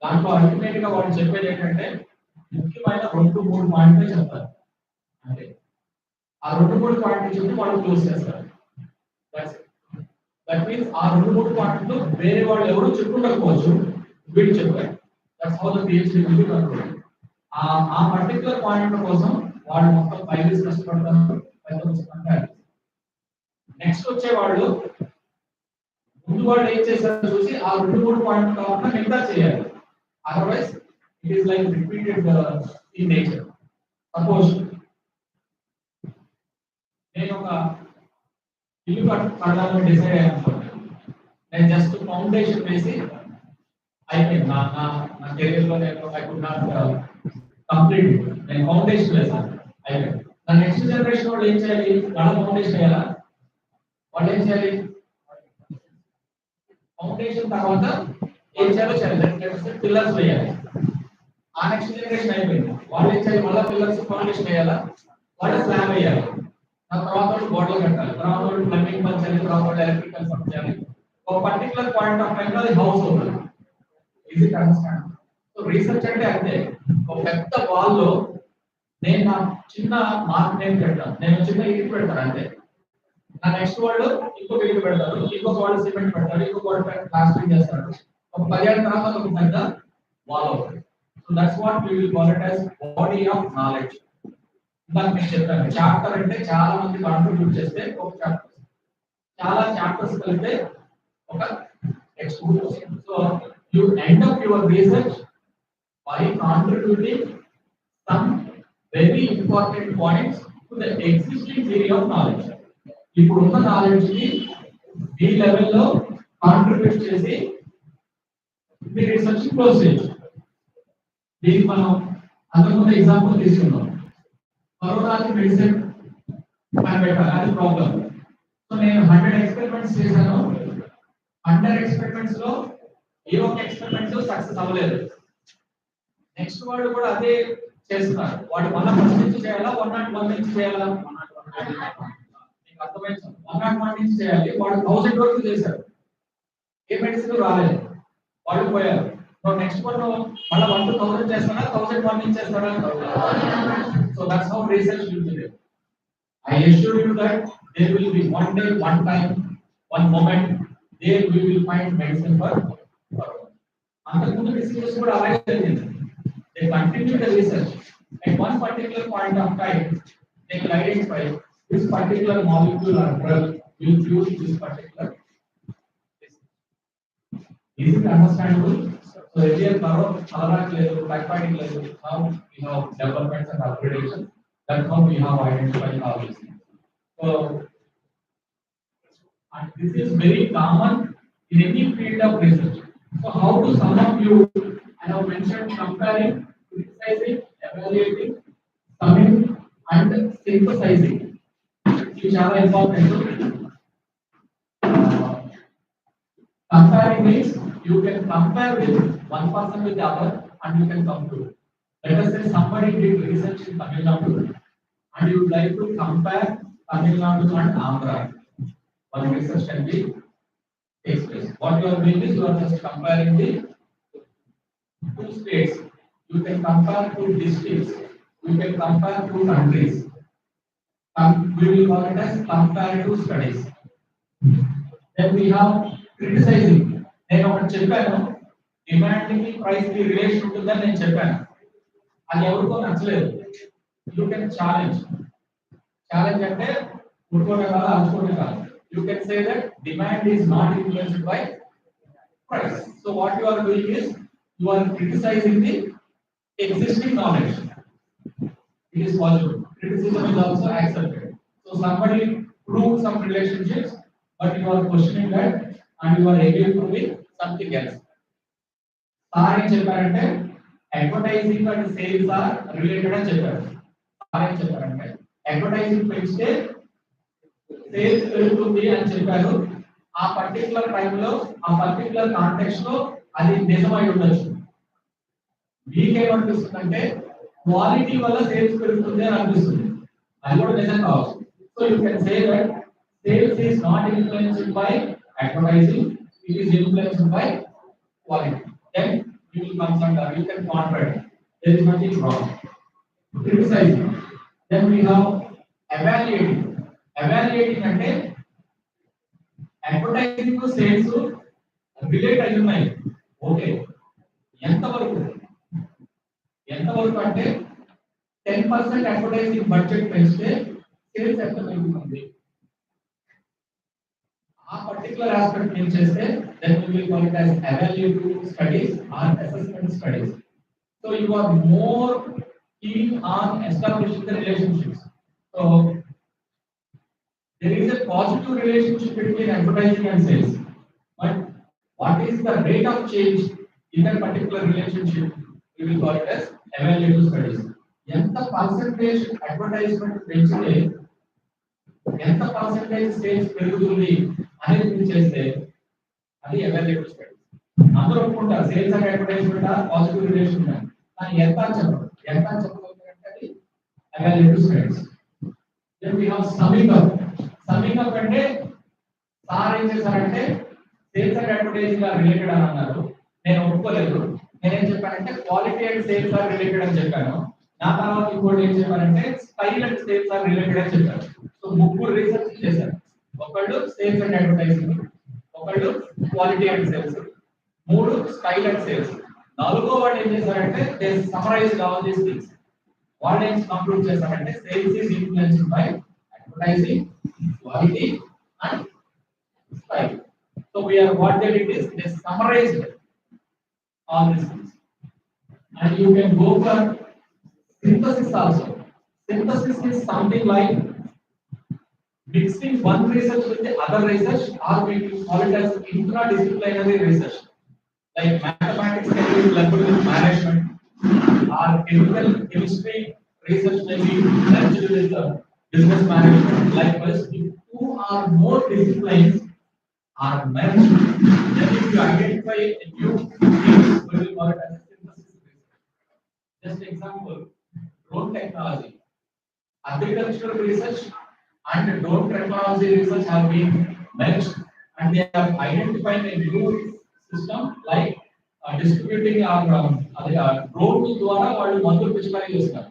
దాంట్లో ultimate గా వాళ్ళు చెప్పేది ఏంటంటే ముఖ్యమైన 2-3 పాయింట్లు చెప్తారు. అంటే ఆ 2-3 పాయింట్లు చెప్పి వాళ్ళు క్లోజ్ చేస్తారు. దట్ మీన్స్ ఆ 2-3 పాయింట్లు వేరే వాళ్ళు ఎవరు చెప్పుకోకపోవచ్చు, వీళ్ళు చెప్పారు. That's how the PhD will be concluded. ఆ పర్టికులర్ పాయింట్ కోసం వాళ్ళు మొత్తం 5 ఇయర్స్ కష్టపడతారు, పెద్ద పుస్తకాన్ని. నెక్స్ట్ వచ్చే వాళ్ళు ముందు వాళ్ళు ఏం చేశారో చూసి ఆ 2-3 పాయింట్లు కాకుండా మిగతా చేయాలి. Otherwise it is like repeated in nature. Suppose నేను ఒక ఇల్లు కట్టాలని డిసైడ్ అయ్యాను. నేను జస్ట్ ఫౌండేషన్ వేసి అయిపోయింది. నా కెరీర్ లో నేను ఐ కుడ్ నాట్ కంప్లీట్. నేను ఫౌండేషన్ వేసాను, అయిపోయింది. నా నెక్స్ట్ జనరేషన్ వాళ్ళు ఏం చేయాలి? వాళ్ళ ఫౌండేషన్ వేయాలా? వాళ్ళు ఏం చేయాలి? ఫౌండేషన్ తర్వాత ఏం చేయాలో చేయాలి, పిల్లర్స్ వేయాలి. ఆ నెక్స్ట్ జనరేషన్ అయిపోయింది, వాళ్ళు ఏం చేయాలి? మళ్ళీ పిల్లర్స్ ఫౌండేషన్ వేయాలా? వాళ్ళు స్లాబ్ వేయాలి. ఆ తర్వాత గోడలు కట్టాలి, తర్వాత ప్లంబింగ్ పని చేయాలి, తర్వాత ఎలక్ట్రికల్ పని చేయాలి. ఒక పర్టికులర్ పాయింట్ ఆఫ్ టైం లో అది హౌస్ అవుతుంది. Easy to understand. So research అంటే అంతే, ఒక పెద్ద వాల్ లో నేను నా చిన్న మార్క్ నేను పెడతాను, నేను చిన్న ఇల్లు పెడతాను అంతే. నా నెక్స్ట్ వాళ్ళు ఇంకొక ఇల్లు పెడతారు, ఇంకొక వాళ్ళు సిమెంట్ పెడతారు, ఇంకొక వాళ్ళు ప్లాస్టింగ్ చేస్తారు. ఒక 10 ఏళ్ల తర్వాత ఒక పెద్ద వాల్ అవుతుంది. So that's what we will call it as body of knowledge. ఇందాక నేను చెప్పాను, చాప్టర్ అంటే చాలా మంది కాంట్రిబ్యూట్ చేస్తే ఒక చాప్టర్, చాలా చాప్టర్స్ కలిపితే ఒక టెక్స్ట్ బుక్ వస్తుంది. So you end up your research by contributing some very important points to the existing theory of knowledge. ఇప్పుడున్న నాలెడ్జ్ కి ఈ లెవెల్లో కాంట్రిబ్యూట్ చేసి మీ రీసెర్చ్ క్లోజ్ చేయొచ్చు. దీనికి మనం అంతకుముందు ఎగ్జాంపుల్ తీసుకున్నాం. కరోనాకి మెడిసిన్ కనిపెట్టాలి, అది ప్రాబ్లం. సో నేను 100 ఎక్స్పెరిమెంట్స్ చేశాను. 100 ఎక్స్పెరిమెంట్స్ లో ఏ ఒక్క ఎక్స్పెరిమెంట్ సక్సెస్ అవ్వలేదు. నెక్స్ట్ వాళ్ళు కూడా అదే చేస్తున్నారు. వాడు 101 నుంచి చేయాలా, 101 నుంచి చేయాలా? మీకు అర్థమైంది. 101 నుంచి చేయాలి. వాడు 1000 వరకు చేశారు, ఏ మెడిసిన్ రాలేదు, వాళ్ళు పోయారు. నెక్స్ట్ వన్ మళ్ళీ 1 to 1000 చేస్తారా, 1001 నుంచి చేస్తారా? So that's how research will be there. I assure you that there will be one day, one time, one moment there we will find medicine for corona. అంతకుముందు diseases కూడా అలాగే జరిగింది. They continue the research. At one particular point of time, they will identify this particular molecule or drug will cure this particular disease. Is it understandable? So earlier cholera లేదు, typhoid లేదు. Now we have developments and upgradation. That's how we have identified all these things. So and this is very common in any field of research. So how do some of you, I have mentioned comparing, criticizing, evaluating, summing and synthesizing. These are important. Comparing means you can compare with one person with the other and you can conclude. Let us say somebody did research in Tamil Nadu and you would like to compare Tamil Nadu and Andhra. One research can be takes place. What you are doing is you are just comparing the two states. You can compare two districts. You can compare two countries. We will call it as comparative studies. Then we have criticizing. నేను ఒకటి చెప్పాను, demand కి price కి relation ఉంటుందని నేను చెప్పాను, అది ఎవరికో నచ్చలేదు. You can challenge. ఛాలెంజ్ అంటే ఉడుకోవడం కాదు, అలుచుకోవడం కాదు. You can say that demand is not influenced by price. So what you are doing is you are criticising the existing knowledge. It is possible. Criticism is also accepted. So somebody proved some relationships, but you are questioning that and you are able to with something else. Sir ఏం చెప్పారంటే advertising and sales are related అని చెప్పారు. Sir ఏం చెప్పారంటే advertising పెంచితే sales పెరుగుతుంది అని చెప్పారు. ఆ పర్టికులర్ టైంలో ఆ పర్టికులర్ కాంటెక్స్ట్ లో అది నిజమై ఉండొచ్చు. మీకేమనిపిస్తుందంటే క్వాలిటీ వల్ల సేల్స్ పెరుగుతుంది అని అనిపిస్తుంది. అది కూడా నిజం కావచ్చు. So you can say that sales is not influenced by advertising, it is influenced by quality. Then you will consider, you can contract. There is nothing wrong. Criticizing. Then we have evaluating. Evaluating అంటే advertising కు sales relate అయి ఉన్నాయి. Okay, ఎంతవరకు అంటే 10% advertising budget పెంచితే sales ఎంత పెరుగుతుంది? ఆ పర్టికులర్ ఆస్పెక్ట్ ఏం చేస్తే then we will call it as evaluative studies or assessment studies. So you are more keen on establishing the relationships. So there is a positive relationship between advertising and sales, but what is the rate of change in that particular relationship? We will call it as evaluative studies. ఎంత percentage advertisement పెంచితే ఎంత percentage sales పెరుగుతుంది అనేది మీరు చేస్తే అది evaluative studies. అందరూ ఒప్పుకుంటారు sales and advertisement are positive relation కానీ ఎంత చెప్పగలుగుతారంటే అది evaluative studies. Then we have summing up అంటే సార్ ఏం చేశారంటే sales and advertising are related అని అన్నారు. నేను ఒప్పుకోలేదు. నేనేం చెప్పానంటే quality and sales are related అని చెప్పాను. నా తర్వాత ఇంకోటి ఏం చెప్పారంటే style and sales are related అని చెప్పారు. సో ముగ్గురు రీసెర్చ్ చేశారు. ఒకళ్ళు సేల్స్ అండ్ అడ్వర్టైజింగ్, ఒకళ్ళు క్వాలిటీ అండ్ సేల్స్, మూడు స్టైల్ అండ్ సేల్స్. నాలుగో వాళ్ళు ఏం చేశారంటే they summarised all these things. వాళ్ళు ఏం కంక్లూడ్ చేశారంటే sales is influenced by advertising, quality and style. So we are what they did is they summarized all these things. And you can go for synthesis also. Synthesis is something like mixing one research with the other research, or we call it as interdisciplinary research. Like mathematics can be blended with management, or chemical chemistry research may be blended with business management. Likewise, if two or more disciplines are merged, then if you identify a new thing, we will call it as a synthesis research. Just example, drone technology, agricultural research and drone technology research have been merged, and they have identified a new system like distributing drone ద్వారా వాళ్ళు మందులు పిచికారీ చేస్తారు.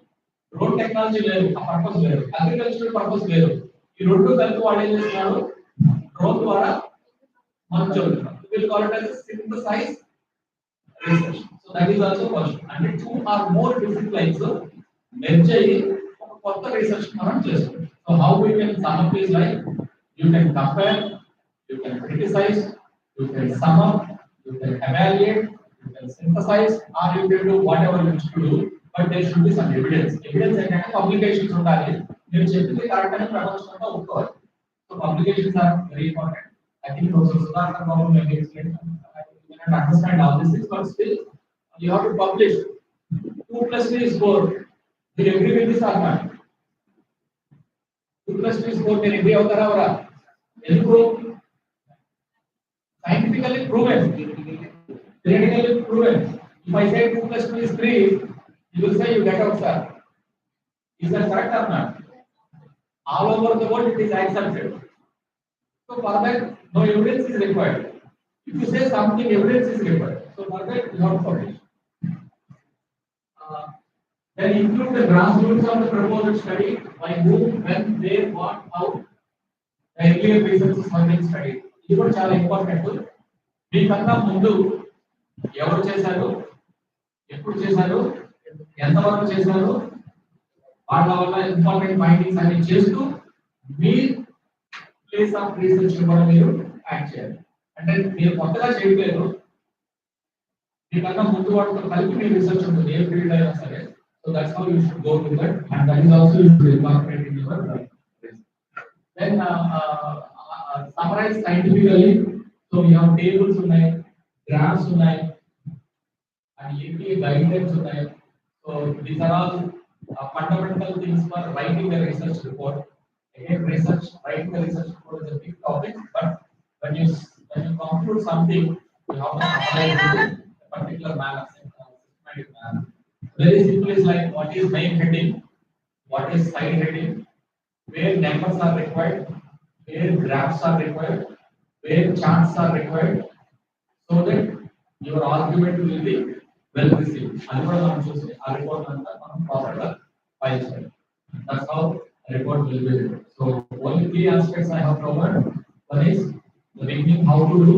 Drone technology లేదు, ఆ purpose లేదు, agricultural purpose లేదు. ఈ రెండు కలిపి వాళ్ళు ఏం చేస్తున్నారు, డ్రోన్ ద్వారా మందు చల్లుతున్నారు. We will call it as a synthesized research. So that is also possible. And two or more disciplines merge అయ్యి ఒక కొత్త రీసెర్చ్ మనం చేస్తాం. So how we can sum up is like you can compare, you can criticize, you can sum up, you can evaluate, you can synthesize, or you can do whatever you wish to do, but there should be some evidence. Evidence ఏంటంటే publications ఉండాలి. మీరు చెప్పింది correct అని ప్రపంచంలో ఒప్పుకోవాలి. So publications are very important. I think also Sudhakar Babu may explain. You can understand all these things, but still you have to publish. 2 plus 3 is 4. Do you agree with this or not? 2 plus 3 is 4. Can you agree avutara avara? ఎందుకు? Scientifically proven, theoretically proven. If I say 2 plus 2 is 3, you will say you get out, sir. Is that correct or not? All over the world it is accepted. So for that, no evidence is required. If you say something, evidence is required. So for that, you have to publish. Then include the grassroots of the proposed study, by whom, when, where, what, how. The earlier research has been studied. ఇది కూడా చాలా important. మీకన్నా ముందు ఎవరు చేశారు, ఎప్పుడు చేశారు, ఎంతవరకు చేశారు, వాళ్ళ వల్ల ఇంపార్టెంట్ ఫైండింగ్స్ అన్ని చేస్తూ మీ ప్లేస్ ఆఫ్ రీసెర్చ్ కూడా మీరు యాడ్ చేయాలి. అంటే మీరు కొత్తగా చేయలేదు, మీకన్నా ముందు వాటితో కలిపి మీ రీసెర్చ్ ఉంటుంది ఏ ఫీల్డ్ అయినా సరే. So that's how you should go with that, and that is also you should incorporate in your research. Then summarize scientifically. So we have tables ఉన్నాయి, graphs ఉన్నాయి, and EPA guidelines ఉన్నాయి. So these are all fundamental things for writing the research report. Again, writing the research report is a big topic, but when you conclude something, you have to summarize it in a particular manner, systematic manner. Very simple is like what is main heading, what is side heading, where numbers are required, where graphs are required, where charts are required, so that your argument will be well received. అది కూడా మనం చూసి ఆ report అంతా మనం proper గా file చేయాలి. That's how a report will be written. So only three aspects I have covered. One is the beginning, how to do.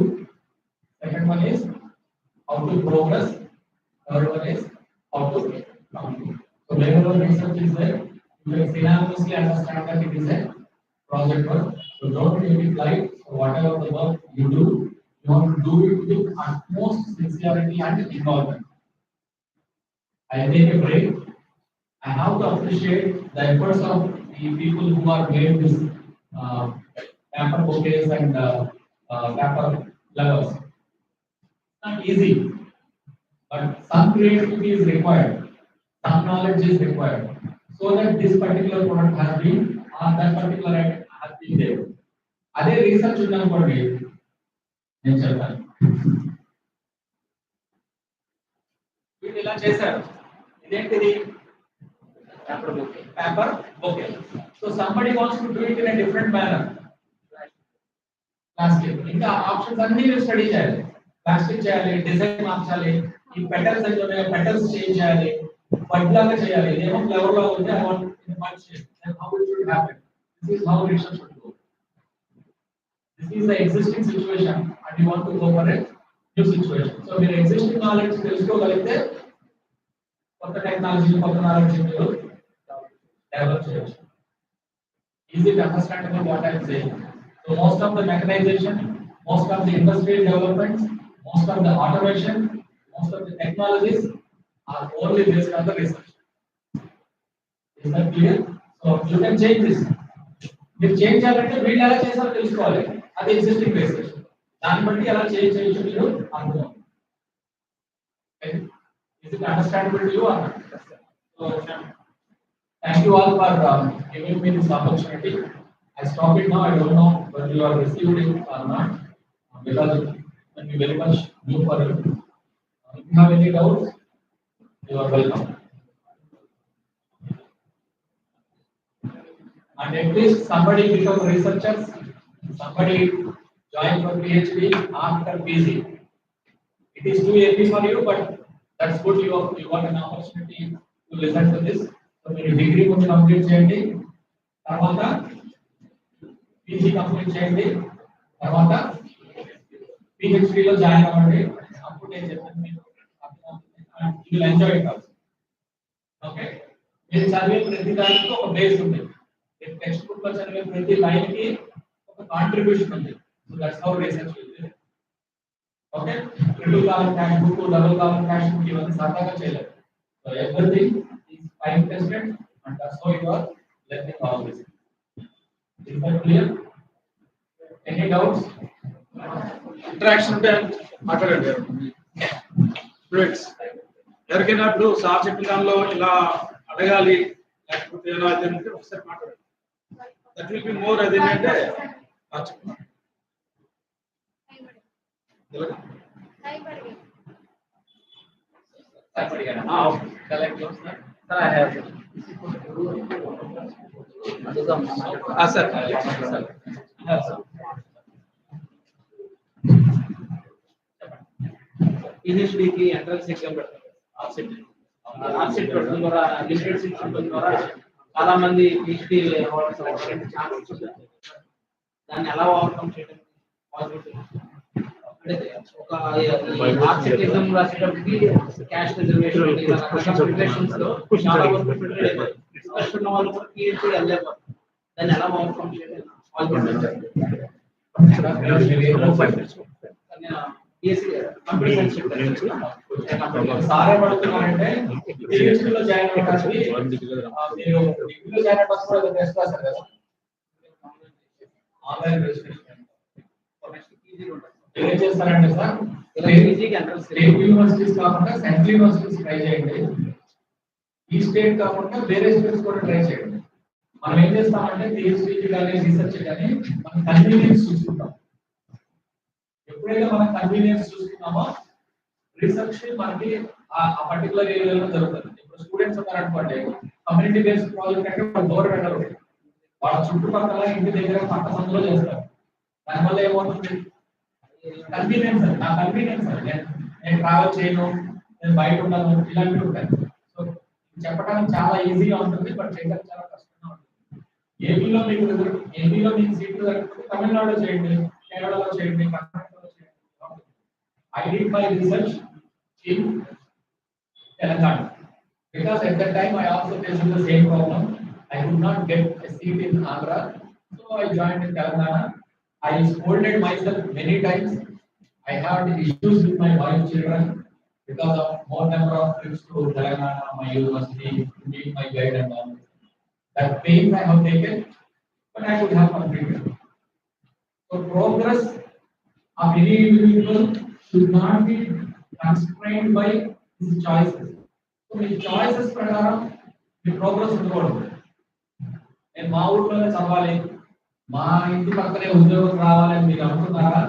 Second one is how to progress. Third one is how to complete. So wherever research is there, you can synonymously understand that it is a project work. So don't take it light. So whatever the work you do, you want to do it with utmost sincerity and involvement. I take a break. I have to appreciate the efforts of the people who are made this paper bouquets and paper flowers. Not easy, but some creativity is required, some knowledge is required, so that this particular product has been, or that particular item has been there. అదే research ఉందనుకోండి, నేను చెప్తాను వీళ్ళు ఇలా చేశారు, ఇదేంటిది paper okay. So somebody wants to do it in a different manner. Plastic ఇంకా options అన్ని స్టడీ చేయాలి, ప్లాస్టిక్ చేయాలి, డిజైన్ మార్చాలి, ఈ పెటల్స్ అయితే ఉన్నాయో పెటల్స్ చేంజ్ చేయాలి, బడ్ లాగా చేయాలి, ఇదేమో ఫ్లవర్ లాగా ఉంది, I want in bud shape. Then how it should happen. This is how research should go. This is the existing situation and you want to go for a new situation. So మీరు existing knowledge తెలుసుకోగలిగితే కొత్త technology, కొత్త knowledge మీరు develop చేయొచ్చు. Is it understandable what I am saying? So most of the mechanization, most of the industrial developments, most of the automation, most of the technologies are only based on the research. Is that clear? So you can change this. మీరు change చేయాలంటే వీళ్ళు ఎలా చేస్తారో తెలుసుకోవాలి, అది existing research. దాన్ని బట్టి ఎలా చేంజ్ చేయొచ్చు మీరు అనుకోవాలి. Is it understandable to you or not? So thank you all for giving me this opportunity. I stop it now. I don't know whether you are received it or not, because it will be very much new for you. If you have any doubts, you are welcome. And at least somebody become researchers, somebody join for PhD after PG. It is too early for you, but that's good. You got an opportunity to listen to this. So మీరు degree కొంచెం complete చేయండి, తర్వాత PG complete చేయండి, తర్వాత PhD లో join అవ్వండి. అప్పుడు నేను చెప్పాను మీకు you will enjoy it also. Okay, మీరు చదివే ప్రతి దానికి ఒక బేస్ ఉంది. టెక్స్ట్ బుక్ లో చదివే ప్రతి లైన్ కి ఒక కాంట్రిబ్యూషన్ ఉంది. So that's how research will be. Okay, triple column cash book, double column cash book ఇవన్నీ సరదాగా చేయలేదు. So everything is time tested and that's how you are learning all this. Is that clear? Any doubts? Interaction ఉంటే మాట్లాడండి students. ఎవరికైనా ఇప్పుడు sir చెప్పిన దానిలో ఇలా అడగాలి లేకపోతే ఎలా అయితే అంటే ఒకసారి మాట్లాడండి. That will be more. అదేంటంటే PhD ఎంట్రన్స్ ఎగ్జామ్ పెడతారు. ఆర్సెట్ పెట్టడం ద్వారా లిమిటెడ్ సీట్స్ ఉండడం ద్వారా చాలా మంది PhD ఛాన్సెస్ ఉంటాయి. దాన్ని ఎలా ఓవర్కమ్ చేయడం పాసిబిలిటీ అంటే ఒక ఆర్సెట్ ఎగ్జామ్ రాసేటప్పటికి క్యాష్ రిజర్వేషన్ ప్రిపరేషన్స్ లో చాలా వరకు ప్రిపేర్ అయిపోయి ఇంట్రెస్ట్ ఉన్న వాళ్ళు కూడా PhD వెళ్ళలేరు. దాన్ని ఎలా ఓవర్కమ్ చేయడం సారే పడుతున్నారంటే PhD లో జాయిన్ అవ్వడానికి మీరు డిగ్రీలో జాయిన్ అవ్వడానికి కూడా టెస్ట్ రాశారు కదా. Online registration. నెక్స్ట్ పీజీ ఉంటుంది. ఏం చేస్తారంటే సార్, పీజీకి ఎంట్రన్స్ స్టేట్ యూనివర్సిటీస్ కాకుండా సెంట్రల్ యూనివర్సిటీస్ ట్రై చేయండి. ఈ స్టేట్ కాకుండా వేరే స్టేట్స్ కూడా ట్రై చేయండి. మనం ఏం చేస్తామంటే పిహెచ్డి కానీ రీసెర్చ్ కానీ మనం కన్వీనియన్స్ చూసుకుంటాం. ఎప్పుడైతే మనం కన్వీనియన్స్ చూసుకున్నామో రీసెర్చ్ మనకి ఆ పర్టికులర్ ఏరియాలో జరుగుతుంది. ఇప్పుడు స్టూడెంట్స్ ఉన్నారనుకోండి, కమ్యూనిటీ బేస్డ్ ప్రాజెక్ట్ అంటే వాళ్ళు డోర్ పెట్టరు, వాళ్ళ చుట్టుపక్కల ఇంటి దగ్గర పక్క సందులో చేస్తారు. దానివల్ల ఏమవుతుంది, కన్వీనియన్స్ అది, నా కన్వీనియన్స్ అది, నేను ట్రావెల్ చేయను, నేను బయట ఉన్నాను, ఇలాంటివి ఉంటాయి. సో చెప్పడానికి చాలా ఈజీగా ఉంటుంది, బట్ చేయడానికి చాలా కష్టంగా ఉంటుంది. ఏపీలో మీకు సీట్లు దొరకకపోతే తమిళనాడులో చేయండి, కేరళలో చేయండి, కర్ణాటకలో చేయండి. I did my research in Telangana because at that time I also faced the same problem. I could not get a seat in Andhra, so I joined in Telangana. I scolded myself many times. I had issues with my wife, children because of more number of trips to Telangana, my university, to meet my guide and all. That pain I have taken, but I could have completed. So progress of any individual should not be constrained by his choices. So his choices ప్రకారం మీ progress ఉండకూడదు. నేను మా ఊర్లోనే చదవాలి, మా ఇంటి పక్కనే ఉద్యోగం రావాలని మీరు అనుకున్నారా,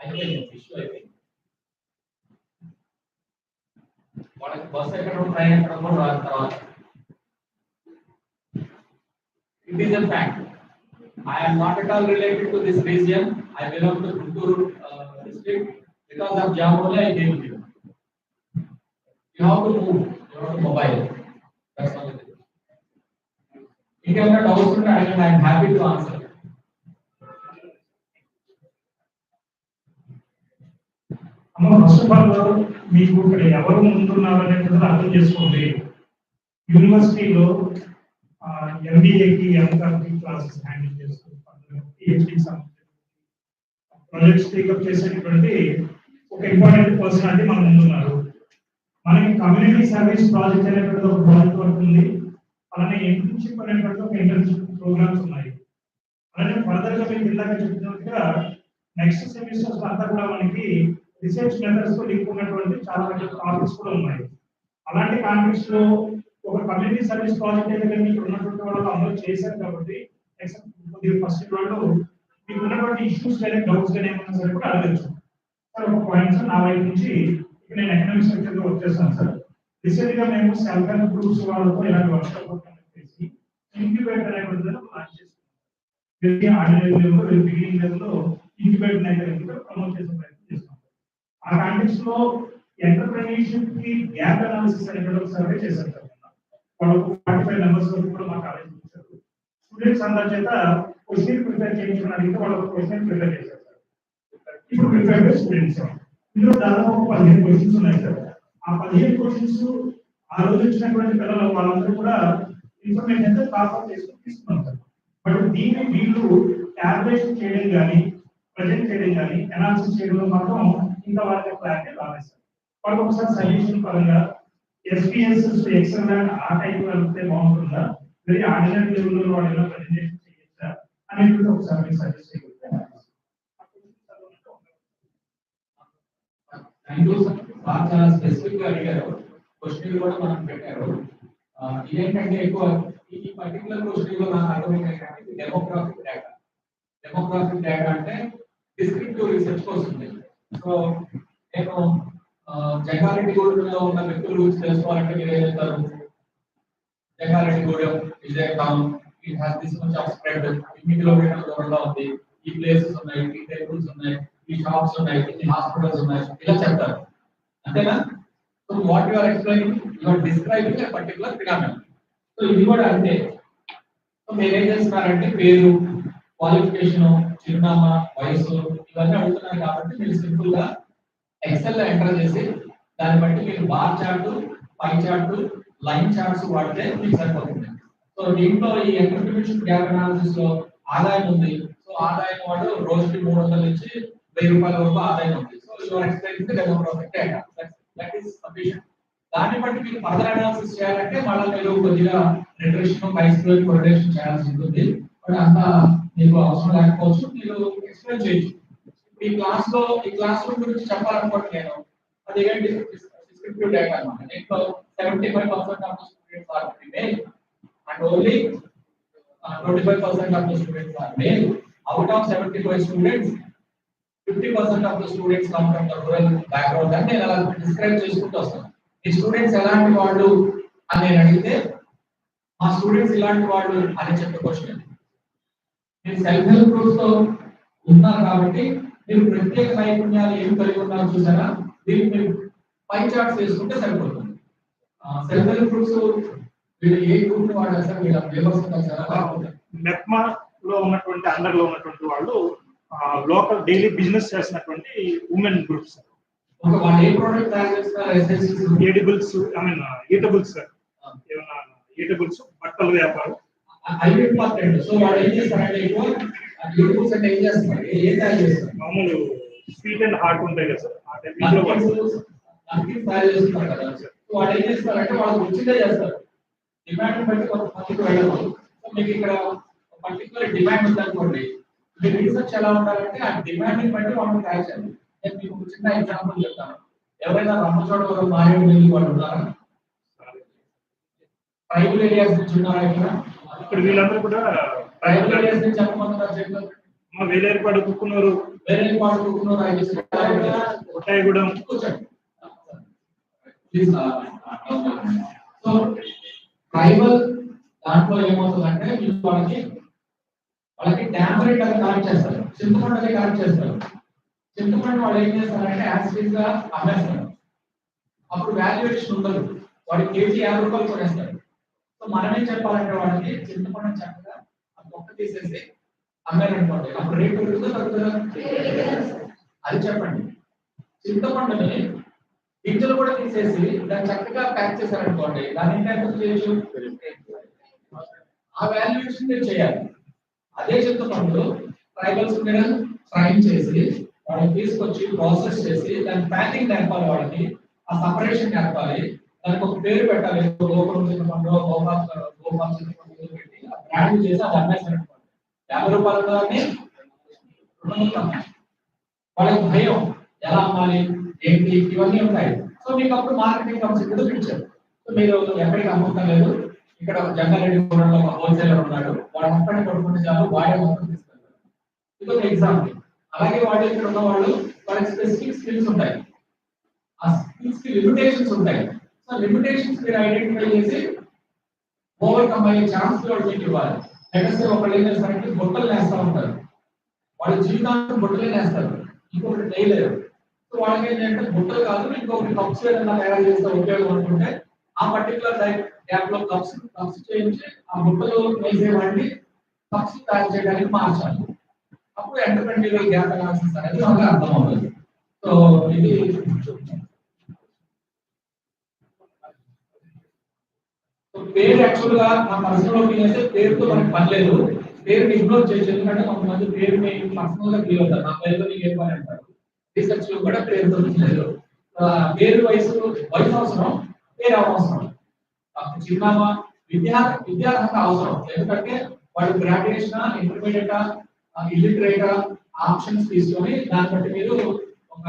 అయిపోయింది, ఇష్యూ అయిపోయింది. వాళ్ళకి బస్సు ఎక్కడం, ట్రైన్ ఎక్కడం కూడా రాని తర్వాత it is a fact. I am not at all related to this region. I belong to Guntur district. Because of job only I came here. You have to move. You have to mobile. That's all it is. If you have doubts, I am happy to answer. First of all మీకు ఇక్కడ ఎవరు ముందున్నారు అనేది అర్థం చేసుకోండి. యూనివర్సిటీలో ఎంబీఏకి ఎంకామ్కి classes handle చేస్తూ PhD projects take up చేసేటువంటి ఒక ఇంపార్టెంట్ పర్సనాలిటీ మన ముందున్నారు. మనకి కమ్యూనిటీ సర్వీస్ ప్రాజెక్ట్ అనేటువంటి ఒక ప్రాజెక్ట్ వర్క్ ఉంది. అలానే ఇంటర్న్షిప్ అనేటువంటి ఒక ఇంటర్న్షిప్ ప్రోగ్రామ్స్ ఉన్నాయి. అలానే ఫర్దర్ గా మీకు ఇందాక చెప్పినట్టుగా నెక్స్ట్ సెమిస్టర్స్ అంతా కూడా మనకి రీసెర్చ్ మెథడ్స్ తో లింక్ ఉన్నటువంటి చాలా టాపిక్స్ కూడా ఉన్నాయి. అలాంటి కాంటెక్స్ట్ లో ఒక కమ్యూనిటీ సర్వీస్ ప్రాజెక్ట్ అయితే మీకు ఉన్నటువంటి వాళ్ళు అందరూ చేశారు కాబట్టి ఫస్ట్ వాళ్ళు మీకు ఉన్నటువంటి ఇష్యూస్ కానీ డౌట్స్ కానీ ఏమన్నా సరే కూడా అడగచ్చు. సార్ ఒక పాయింట్ సార్, నా వైపు నుంచి ఇప్పుడు నేను ఎకనామిక్ సెక్టర్ లో వర్క్ చేస్తాను సార్. రీసెంట్ గా మేము సెల్ఫ్ హెల్ప్ గ్రూప్స్ వాళ్ళతో ఇలాంటి వర్క్ షాప్ కండక్ట్ చేసి ఇంక్యుబేటర్ అనేటువంటి లాంచ్ చేస్తున్నాం. ఆర్డినరీ లెవెల్ లో బిగినింగ్ లెవెల్ లో ఇంక్యుబేటర్ అనేది ప్రమోట్ చేసే ప్రయత్నం చేస్తున్నాం. ఆ కాంటెక్స్ట్ లో ఎంటర్‌ప్రెన్యూర్‌షిప్ కి గ్యాప్ అనాలిసిస్ అనేటువంటి ఒక సర్వే చేశారు సార్. వాళ్ళు 45 మెంబర్స్ వరకు కూడా మా కాలేజ్ వచ్చారు. స్టూడెంట్స్ అందరి చేత క్వశ్చన్ ప్రిపేర్ చేయించమని అడిగితే వాళ్ళు క్వశ్చన్ ప్రిపేర్ చేశారు సార్. ఇప్పుడు ప్రిపేర్ స్టూడెంట్స్ ఇందులో దాదాపు 15 క్వశ్చన్స్ ఉన్నాయి సార్. ఆ 15 క్వశ్చన్స్ ఆ రోజు ఇచ్చినటువంటి పిల్లలు వాళ్ళందరూ కూడా ఇన్ఫర్మేషన్ అయితే కాపీ చేసుకుని తీసుకున్నారు సార్. బట్ దీన్ని వీళ్ళు క్యాల్కులేషన్ చేయడం కానీ ప్రజెంట్ చేయడం కానీ అనాలిసిస్ చేయడంలో మాత్రం ఇంకా వాళ్ళకి క్లారిటీ రాలేదు సార్. వాళ్ళకి ఒకసారి సజెషన్ పరంగా ఎస్పీఎస్ ఎక్సెల్ అండ్ ఆ టైప్ వెళ్తే బాగుంటుందా, వెరీ ఆర్డినరీ లెవెల్లో వాళ్ళు ప్రెజెంటేషన్ చేయొచ్చా అనేది ఒకసారి మీరు సజెస్ట్ చేయగలుగుతారు. చాలా స్పెసిఫిక్ గా అడిగారు, క్వశ్చన్ కూడా మనం పెట్టారు. ఇదేంటంటే ఎక్కువ ఈ పర్టికులర్ క్వశ్చన్ లో నాకు అర్థమైంది డెమోగ్రాఫిక్ డేటా. డెమోగ్రాఫిక్ డేటా అంటే డిస్క్రిప్టివ్ రీసెర్చ్ వస్తుంది. సో నేను జంగారెడ్డిగూడెంలో ఉన్న వ్యక్తుల గురించి తెలుసుకోవాలంటే మీరు ఏం చేస్తారు, Jangareddygudem is a town, it has this much of spread, ఇన్ని కిలోమీటర్ల దూరంలో ఉంది, ఈ ప్లేసెస్ ఉన్నాయి, ఈ టెంపుల్స్ ఉన్నాయి, ఈ షాప్స్ ఉన్నాయి, ఈ హాస్పిటల్స్ ఉన్నాయి, ఇలా చెప్తారు అంతేనా. So what you are explaining, you are describing a particular phenomenon. సో ఇది కూడా అంతే. సో మీరు ఏం చేస్తున్నారంటే పేరు, క్వాలిఫికేషన్, చిరునామా, వయసు ఇవన్నీ అడుగుతున్నారు కాబట్టి మీరు సింపుల్ గా ఎక్సెల్ లో ఎంటర్ చేసి దాన్ని బట్టి మీరు bar chart, pie chart, line charts వాడితే మీకు సరిపోతుంది. సో దీంట్లో ఈ ఎంటర్‌ప్రెన్యూర్‌షిప్ గ్యాప్ అనాలిసిస్ లో ఆదాయం ఉంది. సో ఆదాయం వాడు రోజుకి 300 నుంచి 1000 రూపాయల వరకు ఆదాయం ఉంది. So you are explaining the demographic data, that is sufficient. దాన్ని బట్టి మీరు ఫర్దర్ అనాలిసిస్ చేయాలంటే మళ్ళీ మీరు కొద్దిగా రిగ్రెషన్, పై స్క్వేర్, కొరిలేషన్ చేయాల్సి ఉంటుంది. బట్ అంత మీకు అవసరం లేకపోవచ్చు, మీరు ఎక్స్ప్లెయిన్ చేయొచ్చు. ఈ క్లాస్ రూమ్ గురించి చెప్పాలనుకోండి నేను, అది ఏంటి డిస్క్రిప్టివ్ డేటా అన్నమాట. దీంట్లో 75% of the students are female and only 25% of the students are male. Out of 75 students 50% of the students come from the rural background అని నేను అలా డిస్క్రైబ్ చేసుకుంటూ వస్తాను. ఈ స్టూడెంట్స్ ఎలాంటి వాళ్ళు అని నేను అడిగితే మా స్టూడెంట్స్ ఇలాంటి వాళ్ళు అని చెప్పే క్వశ్చన్. మీరు సెల్ఫ్ హెల్ప్ గ్రూప్స్ తో ఉన్నారు కాబట్టి మీరు ప్రత్యేక నైపుణ్యాలు ఏం కలిగి ఉన్నారో చూసారా, దీనికి మీరు పై చార్ట్స్ వేసుకుంటే సరిపోతుంది. సెల్ఫ్ హెల్ప్ గ్రూప్స్ వీళ్ళు ఏ గ్రూప్ ని వాడారు సార్, వీళ్ళ ఫ్లేవర్స్ కలిసారా? మెప్మా లో ఉన్నటువంటి అండర్ లో ఉన్నటువంటి వాళ్ళు లోకల్ డైలీ బిజినెస్ చేసినటువంటి ఉమెన్ గ్రూప్స్. ఒక వాళ్ళు ఏ ప్రోడక్ట్ తయారు చేస్తున్నారు? Edibles, I mean eatables sir, ఏమన్నా ఈటబుల్స్, బట్టల వ్యాపారం. అవి ఇంపార్టెంట్. సో వాళ్ళు ఏం చేస్తారంటే ఎక్కువ ఈటబుల్స్ అంటే ఏం చేస్తారు, ఏం తయారు చేస్తారు? మామూలు స్వీట్ అండ్ హాట్ ఉంటాయి కదా సార్, ఆ టైప్ తయారు చేస్తున్నారు కదా. సో వాళ్ళు ఏం చేస్తారంటే వాళ్ళకి వచ్చిందే చేస్తారు. డిమాండ్ బట్టి కొంతమందికి వెళ్ళదు. సో మీకు ఇక్కడ పర్టికులర్ డిమాండ్ ఉందనుకోండి, మీ రీసెర్చ్ ఎలా ఉండాలంటే ఆ డిమాండ్ బట్టి వాళ్ళు తయారు చేయాలి. నేను మీకు ఒక చిన్న ఎగ్జాంపుల్ చెప్తాను. ఎవరైనా రంపచోడవరం మారేడుమిల్లి వాళ్ళు ఉన్నారా? ట్రైబల్ ఏరియాస్ నుంచి ఉన్నారా? ఇక్కడ వీళ్ళందరూ కూడా ట్రైబల్ ఏరియాస్ నుంచి చెప్పమంటున్నారు. చెప్పారు మా వేలేరుపాడు కుక్కునూరు, కొట్టాయిగూడెం. సో ట్రైబల్ దాంట్లో ఏమవుతుందంటే వాళ్ళకి టాంపరేట్ అది కనెక్ట్ చేస్తారు, చింతపండు అది కనెక్ట్ చేస్తారు. చింతపండు వాళ్ళు ఏం చేస్తారంటే యాసిడ్ గా అమ్మేస్తారు. అప్పుడు వాల్యుయేషన్ ఉండదు, వాడి కేజీ 50 రూపాయలు కొనేస్తారు. సో మనం ఏం చెప్పాలంటే వాళ్ళకి చింతపండు చక్కగా ఆ మొక్క తీసేసి అమ్మారనుకోండి, అప్పుడు రేట్ పెరుగుతుందో తగ్గుతుందా? అది చెప్పండి. చింతపండుని గింజలు కూడా తీసేసి దాన్ని చక్కగా ప్యాక్ చేశారనుకోండి, దాన్ని ఎంత చేయొచ్చు? ఆ వాల్యుయేషన్ మీరు చేయాలి. అదే చింతపండు ట్రైబల్స్ మీద ఫ్రైన్ చేసి వాళ్ళని తీసుకొచ్చి ప్రాసెస్ చేసి దాని ప్యాకింగ్ నేర్పాలి, వాళ్ళకి ఆ సపరేషన్ నేర్పాలి, దానికి ఒక పేరు పెట్టాలి. గోపురం చింతపండు, గోపాల చింతపండు పెట్టి బ్రాండ్ చేసి అది అమ్మేశారనుకోండి, 50 రూపాయలు దాన్ని వాళ్ళకి భయం ఎలా అమ్మాలి ఏంటి ఇవన్నీ ఉంటాయి. సో మీకు అప్పుడు మార్కెటింగ్ కమిషన్ పిలిచారు. సో మీరు ఎక్కడికి అమ్ముతాం లేదు, ఇక్కడ జంగారెడ్డి గూడెంలో ఒక హోల్సేలర్ ఉన్నాడు, వాడు అక్కడ కొనుక్కునే చాలు, వాడే మొత్తం తీసుకెళ్తారు. ఇది ఒక ఎగ్జాంపుల్. అలాగే వాడు ఇక్కడ ఉన్న వాళ్ళు వాళ్ళకి స్పెసిఫిక్ స్కిల్స్ ఉంటాయి, ఆ స్కిల్స్ కి లిమిటేషన్స్ ఉంటాయి. సో లిమిటేషన్స్ మీరు ఐడెంటిఫై చేసి ఓవర్కమ్ అయ్యే ఛాన్స్ వాళ్ళు మీకు ఇవ్వాలి. లేకపోతే ఒకళ్ళు ఏం చేస్తారంటే బొట్టలు వేస్తూ ఉంటారు, వాళ్ళ జీవితాంతం బొట్టలే వేస్తారు, ఇంకొకటి చేయలేరు. సో వాళ్ళకి ఏంటంటే బుట్టలు కాదు ఇంకొకటి కప్స్ ఏదైనా తయారు చేస్తే ఉపయోగం అనుకుంటే ఆ పర్టికులర్ గ్యాప్ లో కప్స్ చేయించి ఆ బుట్టలు వేసేవాడిని కప్స్ తయారు చేయడానికి మార్చాలి. అప్పుడు ఎంటర్ప్రెన్యూరియల్ గ్యాప్ అనాలిసిస్ అనేది మనకు అర్థం అవుతుంది. సో ఇది పేరు యాక్చువల్ గా నా పర్సనల్ ఒపీనియన్ అయితే పేరుతో మనకి పని లేదు, పేరుని ఇగ్నోర్ చేయొచ్చు. ఎందుకంటే కొంతమంది పేరుని పర్సనల్ గా ఫీల్ అవుతారు, నా పేరుతో నీకు ఏం పని అంటారు. రీసెర్చ్ లో కూడా పేరుతో లేదు. పేరు వయసు అవసరం, పేరు అవసరం. చిరునామా విద్యార్హత అవసరం, ఎందుకంటే వాళ్ళు గ్రాడ్యుయేషన్, ఇంటర్మీడియట్, ఇల్లిటరేట్ ఆప్షన్స్ తీసుకొని దాన్ని బట్టి మీరు ఒక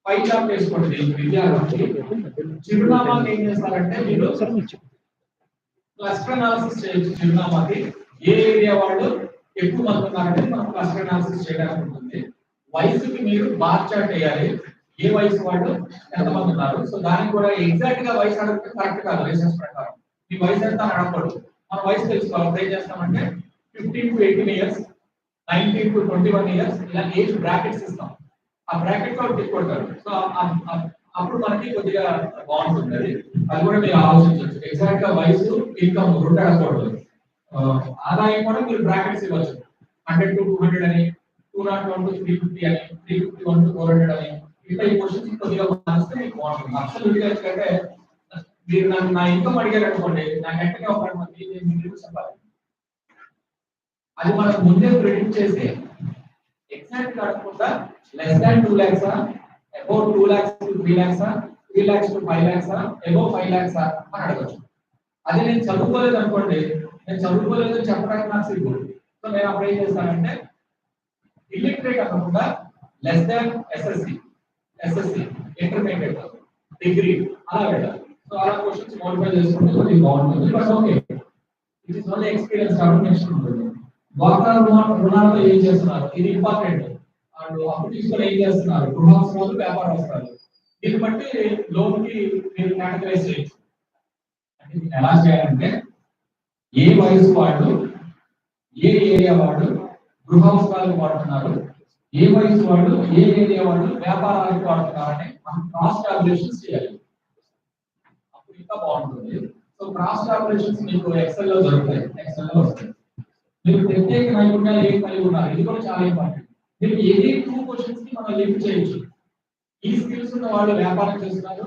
పై చార్ట్ వేసుకోండి. విద్యార్థి చిరునామాకి ఏం చేస్తారంటే మీరు క్లస్టర్ అనాలిసిస్ చేయొచ్చు. చిరునామాకి ఏ ఏరియా వాళ్ళు ఎక్కువ మంది ఉన్నారంటే మనం క్లస్టర్ అనాలిసిస్ చేయడానికి ఉంటుంది. వయసుకి మీరు బార్ చార్ట్ వేయాలి, ఏ వయసు వాళ్ళు ఎంతమంది ఉన్నారు. సో దానికి కూడా ఎగ్జాక్ట్ గా వయసు అడిగితే కరెక్ట్ కాదు. రీసెర్చ్ ప్రకారం మీ వయసు ఎంత అని అడగకూడదు, మన వయసు తెలుసుకోవాలి. ఏం చేస్తామంటే 15 to 18 years, 19 to 21 years ఇలా ఏజ్ బ్రాకెట్స్ ఇస్తాం. ఆ బ్రాకెట్ లో టిక్ కొడతారు. సో అప్పుడు మనకి కొద్దిగా బాగుంటుంది. అది కూడా మీరు ఆలోచించవచ్చు. ఎగ్జాక్ట్ గా వయసు, ఇన్కమ్ రెండు అడగకూడదు. ఆదాయం కూడా మీరు బ్రాకెట్స్ ఇవ్వచ్చు. 100 to 200 అని, 201 to 350 అని, 351 to 400 అని. ఇట్లా ఈ క్వశ్చన్స్ కొద్దిగా మారిస్తే మీకు బాగుంటుంది. అసలు ఎందుకంటే మీరు నా ఇన్కమ్ అడిగారు అనుకోండి, నాకు ఎంతగా ఒక చెప్పాలి. అది మనం ముందే ప్రిడిక్ట్ చేసి ఎగ్జాక్ట్ కాకుండా less than 2 lakhs, above 2 lakhs to 3 lakhs, 3 lakhs to 5 lakhs, above 5 lakhs అని అడగచ్చు. అదే నేను చదువుకోలేదు అనుకోండి, నేను చదువుకోలేదు చెప్పడానికి నాకు సిగ్గు. సో నేను అప్పుడు ఏం చేస్తానంటే ఇల్లిటరేట్ అనకుండా less than SSC intermediate degree అలా వెళ్ళాలి. సో అలా క్వశ్చన్స్ మోడిఫై చేసుకుంటే కొద్దిగా బాగుంటుంది. But okay, it is only experience కాబట్టి నెక్స్ట్ ఉంటుంది. డ్వాక్రా రుణాలతో ఏం చేస్తున్నారు, ఇది ఇంపార్టెంట్. వాళ్ళు అప్పు తీసుకొని ఏం చేస్తున్నారు, గృహావసరాలు, వ్యాపార అవసరాలు. దీన్ని బట్టి లోన్ కి మీరు కేటగరైజ్ చేయొచ్చు. అంటే దీన్ని ఎలా చేయాలంటే ఏ వయసు వాళ్ళు, ఏ ఏరియా వాళ్ళు గృహావసరాలకు వాడుతున్నారు, ఏ వయసు వాళ్ళు, ఏ ఏరియా వాళ్ళు వ్యాపారాలకు వాడుతున్నారని మనం క్రాస్ టాబ్యులేషన్స్ చేయాలి. అప్పుడు ఇంకా బాగుంటుంది. సో క్రాస్ టాబ్యులేషన్స్ మీకు ఎక్సెల్ లో దొరుకుతాయి, ఎక్సెల్ లో వస్తాయి. మీరు ప్రత్యేక నైపుణ్యాలు ఏం కలిగి ఉన్నారు, ఇది కూడా చాలా ఇంపార్టెంట్. మీరు ఏది 2 క్వశ్చన్స్ కి మనం లింక్ చేయొచ్చు. ఈ స్కిల్స్ ఉన్న వాళ్ళు వ్యాపారం చేస్తున్నారు,